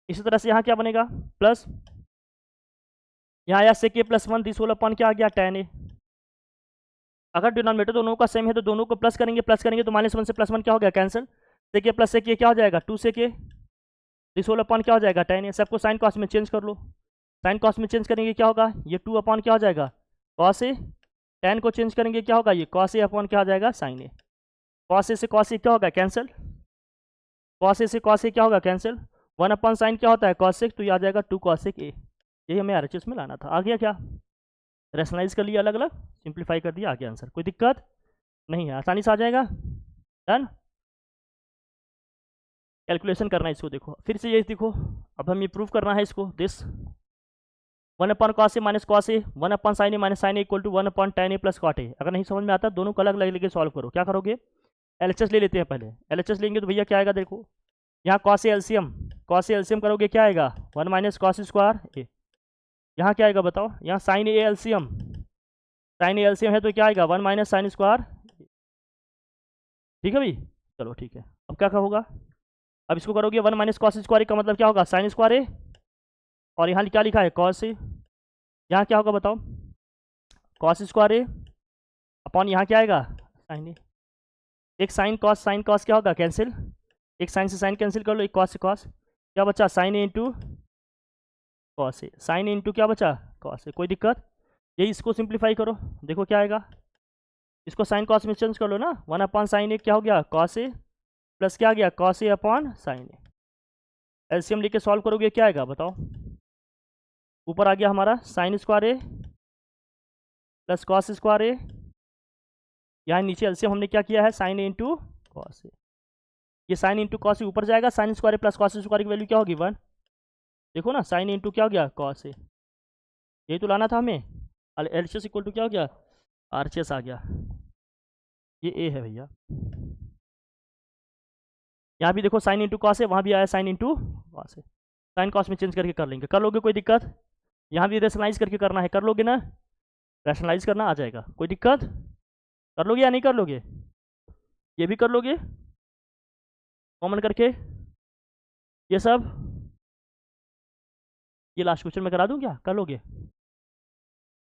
इसी तरह से यहाँ क्या बनेगा प्लस, यहाँ आया सेक A plus 1, this whole upon क्या आ गया tan ए। अगर डिनोमिनेटर दोनों का सेम है तो दोनों को प्लस करेंगे तो माइनस 1 से प्लस 1 क्या हो गया cancel, sec A plus sec ए क्या हो जाएगा 2 सेक ए, दिस होल अपॉन क्या हो जाएगा tan ए। सबको साइन कॉस में चेंज कर लो, साइन कॉस में चेंज करेंगे क्या होगा ये 2 अपॉन क्या हो जाएगा कॉस ए, tan को चेंज करेंगे क्या होगा ये कॉस ए अपॉन क्या हो जाएगा साइन ए। कॉस ए से कॉस ए क्या होगा कैंसिल, कॉस ए से कॉस ए क्या होगा कैंसिल, 1 अपॉन साइन क्या होता है कॉस सेक, तो ये आ जाएगा 2 कॉस सेक ए। यही हमें आरएचएस में लाना था, आ गया क्या, रेशनलाइज कर लिया, अलग अलग सिंप्लीफाई कर दिया, आ गया आंसर, कोई दिक्कत नहीं है, आसानी से आ जाएगा। डन, कैलकुलेशन करना है इसको, देखो फिर से ये देखो, अब हमें प्रूव करना है इसको, this 1 upon cos A minus cos A, 1 upon sine A minus sine A equal to 1 upon tan A plus cot A. अगर नहीं समझ में आता दोनों को अलग अलग लेके सॉल्व करो, क्या करोगे एलएचएस ले लेते हैं पहले, एलएचएस लेंगे तो भैया क्या आएगा देखो, यहाँ कॉस ए एलसीएम करोगे क्या आएगा 1 माइनस कॉस स्क्वायर ए, यहाँ क्या आएगा बताओ, यहाँ साइन ए एलसीएम है तो क्या आएगा 1 माइनस साइन स्क्वायर, ठीक है भाई, चलो ठीक है। अब क्या होगा, अब इसको करोगे 1 माइनस कॉस स्क्वायर का मतलब क्या होगा साइन स्क्वायर ए, और यहाँ क्या लिखा है कॉस ए, यहाँ क्या होगा बताओ कॉस स्क्वायर ए अपॉन यहाँ क्या आएगा साइन ए, एक साइन कॉस क्या होगा कैंसिल, एक साइन से साइन कैंसिल कर लो, एक कॉस से कॉस, क्या बचा sign A into cos A, sine into क्या बचा कॉस ए, कोई दिक्कत, यही इसको सिंप्लीफाई करो, देखो क्या आएगा, इसको साइन कॉस में चेंज कर लो ना, 1 अपॉन साइन ए क्या हो गया कॉस ए प्लस क्या आ गया cos A upon sine A, LCM लेके सॉल्व करोगे क्या आएगा बताओ, ऊपर आ गया हमारा sign square A plus cos square ए, यहाँ नीचे एलसीएम हमने क्या किया है sign A into cos A, ये साइन इंटू कॉस ए ऊपर जाएगा, sign square plus cos square की वैल्यू क्या होगी 1, देखो ना साइन इंटू क्या हो गया कॉस ए, यही तो लाना था हमें, एलएचएस इक्वल टू क्या हो गया आरएचएस आ गया, ये ए है भैया। यहाँ भी देखो साइन इंटू कॉस है, वहाँ भी आया साइन इंटू कॉस है, साइन कॉस में चेंज करके कर लेंगे, कर लोगे कोई दिक्कत, यहाँ भी रेशनलाइज करके करना है, कर लोगे ना, रैशनलाइज करना आ जाएगा, कोई दिक्कत, कर लोगे या नहीं कर लोगे, ये भी कर लोगे कॉमन करके, ये सब, ये लास्ट क्वेश्चन में करा दूं क्या, कर लोगे,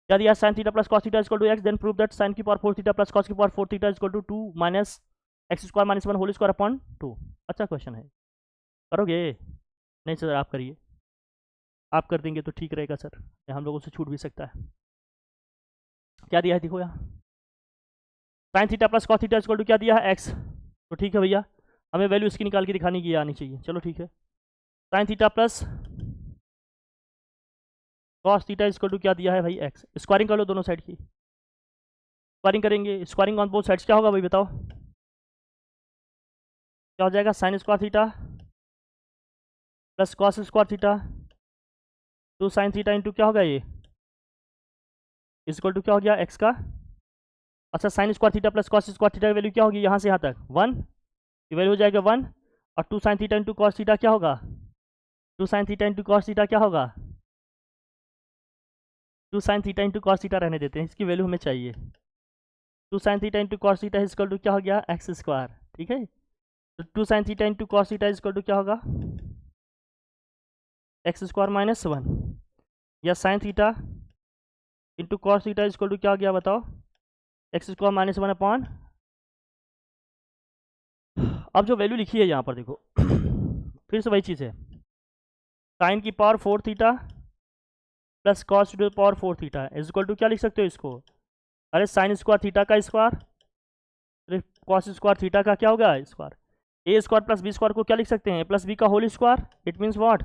क्या दिया sine theta plus cos theta equal to X, then prove that sine की पावर 4 थीटा प्लस कॉस की power 4 theta equal to 2 minus X square minus 1 whole square upon 2। अच्छा क्वेश्चन है, करोगे, नहीं सर आप करिए, आप कर देंगे तो ठीक रहेगा सर, हम लोगों से छूट भी सकता है। क्या दिया है देखो यहाँ, sine theta plus cos theta equal to क्या दिया है एक्स, तो ठीक है भैया, हमें वैल्यू इसकी निकाल के दिखाने की आनी चाहिए, चलो ठीक है, sine theta plus cos theta equal to क्या दिया है भाई एक्स, स्क्वायरिंग कर लो दोनों साइड की, स्क्वायरिंग करेंगे, स्क्वायरिंग ऑन बोथ साइड्स क्या होगा भाई बताओ, क्या हो जाएगा, sign square theta plus cos square theta 2 sine theta into क्या होगा ये, इक्वल टू क्या हो गया एक्स का, अच्छा sign square theta plus cos square theta की वैल्यू क्या होगी यहाँ से यहाँ तक 1 की वैल्यू हो जाएगा 1, और 2 sine theta into cos theta क्या होगा, 2 sine theta into cos theta क्या होगा, 2 sine theta into cos theta रहने देते हैं, इसकी वैल्यू हमें चाहिए, 2 sine theta into cos theta equal to क्या हो गया एक्स स्क्वायर, ठीक है। तो 2 sine theta into cos theta equal to क्या होगा एक्स स्क्वायर माइनस 1, या sine theta into cos theta equal to क्या हो गया बताओ, एक्स स्क्वायर माइनस 1 अपॉन, अब जो वैल्यू लिखी है यहाँ पर देखो फिर से वही चीज़ है, साइन की power 4 theta plus cos to the power 4 theta is equal to क्या लिख सकते हो इसको, अरे साइन स्क्वायर थीटा का स्क्वायर, अरे कॉस स्क्वायर थीटा का क्या होगा square, A square plus B square को क्या लिख सकते हैं, ए प्लस बी का whole square, it means what,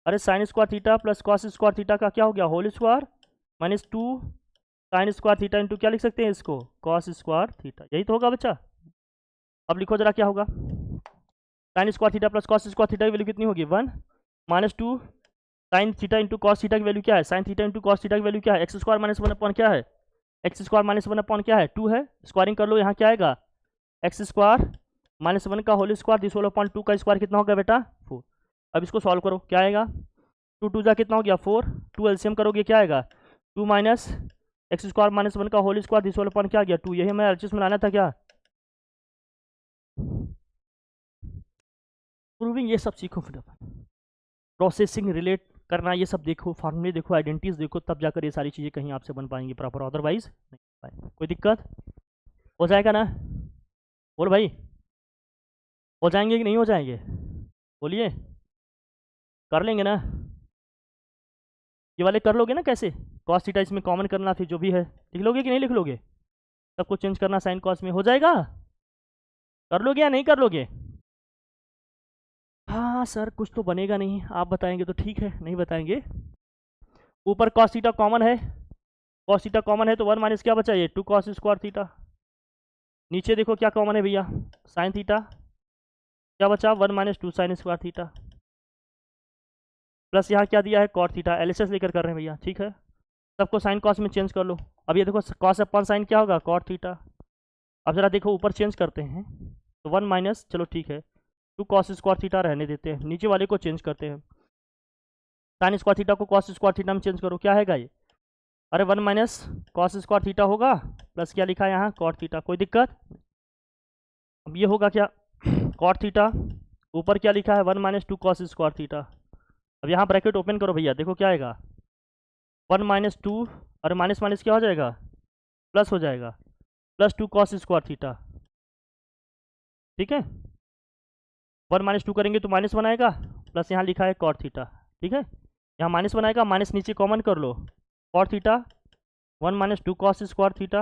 अरे sine square theta plus cos square theta का क्या हो गया whole square minus 2 sine square theta into क्या लिख सकते हैं इसको कॉस स्क्वायर थीटा, यही तो होगा बच्चा। अब लिखो जरा क्या होगा, sign square theta plus cos square theta की वैल्यू कितनी होगी 1 minus 2 sine theta into cos theta की वैल्यू क्या है, sine theta into cos theta की वैल्यू क्या है, एक्स स्क्वायर माइनस 1 अपॉन क्या है, एक्स स्क्वायर माइनस 1 अपॉन क्या है 2 है, स्क्वायरिंग कर लो यहाँ क्या आएगा एक्स स्क्वायर माइनस 1 का whole square this whole upon 2 का स्क्वायर कितना होगा बेटा 4। अब इसको सॉल्व करो क्या आएगा, 2 2 जा कितना हो गया 4, 2 एलसीएम करोगे क्या आएगा 2 माइनस एक्स स्क्वायर माइनस 1 का whole square this whole upon क्या आ गया 2, यही हमें एलसीएम में लाना था क्या, प्रूविंग ये सब सीखो, फिर प्रोसेसिंग रिलेट करना ये सब देखो, फार्मूले देखो, आइडेंटिटीज देखो, तब जाकर ये सारी चीज़ें कहीं आपसे बन पाएंगी प्रॉपर, अदरवाइज नहीं पाएंगे। कोई दिक्कत हो जाएगा ना, बोल भाई हो जाएंगे कि नहीं हो जाएंगे, बोलिए कर लेंगे ना, ये वाले कर लोगे ना कैसे, कॉस थीटा इसमें कॉमन करना, फिर जो भी है लिख लोगे कि नहीं लिख लोगे, सबको चेंज करना साइन कॉस में, हो जाएगा, कर लोगे या नहीं कर लोगे, हाँ सर कुछ तो बनेगा नहीं, आप बताएंगे तो ठीक है, नहीं बताएंगे, ऊपर कॉस थीटा कॉमन है, कॉस थीटा कॉमन है तो 1 माइनस क्या बचा ये 2 कॉस स्क्वायर थीटा, नीचे देखो क्या कॉमन है भैया साइन थीटा, क्या बचा 1 minus 2 sine square theta, plus यहाँ क्या दिया है कॉट थीटा, एलएचएस लेकर कर रहे हैं भैया, ठीक है, सबको साइन कॉस में चेंज कर लो, अब ये देखो कॉस अपॉन साइन क्या होगा कॉट थीटा, अब जरा देखो ऊपर चेंज करते हैं तो 1 माइनस चलो ठीक है 2 कॉस स्क्वायर थीटा रहने देते हैं, नीचे वाले को चेंज करते हैं, साइन स्क्वायर थीटा को कॉस स्क्वायर थीटा में चेंज करो क्या है ये, अरे 1 माइनस कॉस स्क्वायर थीटा होगा प्लस क्या लिखा है यहाँ कॉट थीटा, कोई दिक्कत, अब ये होगा क्या कॉट थीटा, ऊपर क्या लिखा है 1 माइनस 2 कॉस स्क्वायर थीटा, अब यहाँ ब्रैकेट ओपन करो भैया देखो क्या आएगा 1 माइनस 2 और माइनस माइनस क्या हो जाएगा प्लस हो जाएगा प्लस 2 कॉस स्क्वायर थीटा, ठीक है 1 माइनस 2 करेंगे तो माइनस 1 आएगा, प्लस यहाँ लिखा है कॉट थीटा, ठीक है यहाँ माइनस 1 आएगा, माइनस नीचे कॉमन कर लो cot theta 1 minus 2 cos square theta,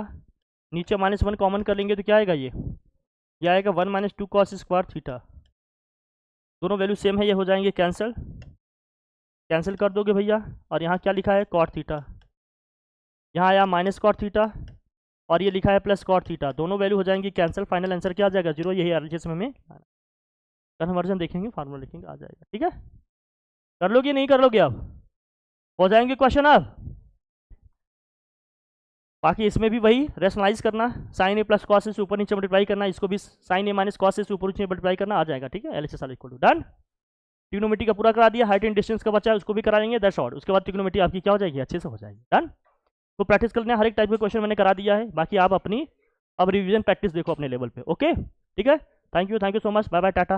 नीचे माइनस 1 कॉमन कर लेंगे तो क्या आएगा ये आएगा 1 माइनस 2 कॉस स्क्वायर थीटा, दोनों वैल्यू सेम है, ये हो जाएंगे कैंसिल, कैंसिल कर दोगे भैया, और यहाँ क्या लिखा है कॉट थीटा, यहाँ आया माइनस कॉट थीटा और ये लिखा है प्लस कॉट थीटा, दोनों वैल्यू हो जाएंगी कैंसिल, फाइनल आंसर क्या आ जाएगा 0, यही एलजीएस में हमें कन्वर्जन देखेंगे फार्मूला लिखेंगे आ जाएगा, ठीक है कर लोगे नहीं कर लोगे, अब हो जाएंगे क्वेश्चन, अब बाकी इसमें भी वही रेशनलाइज करना, साइन ए प्लस कॉस से ऊपर नीचे मल्टीप्लाई करना, इसको भी साइन ए माइनस कॉस से ऊपर नीचे मल्टीप्लाई करना आ जाएगा, ठीक है LHS equal to done, trigonometry का पूरा करा दिया, हाइट एंड डिस्टेंस का बच्चा है उसको भी करा लेंगे दैट्स ऑल, उसके बाद ट्रिग्नोमेट्री आपकी क्या हो जाएगी अच्छे से हो जाएगी, डन। तो प्रैक्टिस कर लेना, हर एक टाइप के क्वेश्चन मैंने करा दिया है, बाकी आप अपनी अब रिवीजन प्रैक्टिस देखो अपने लेवल पे, ओके ठीक है, thank you so much, bye bye Tata.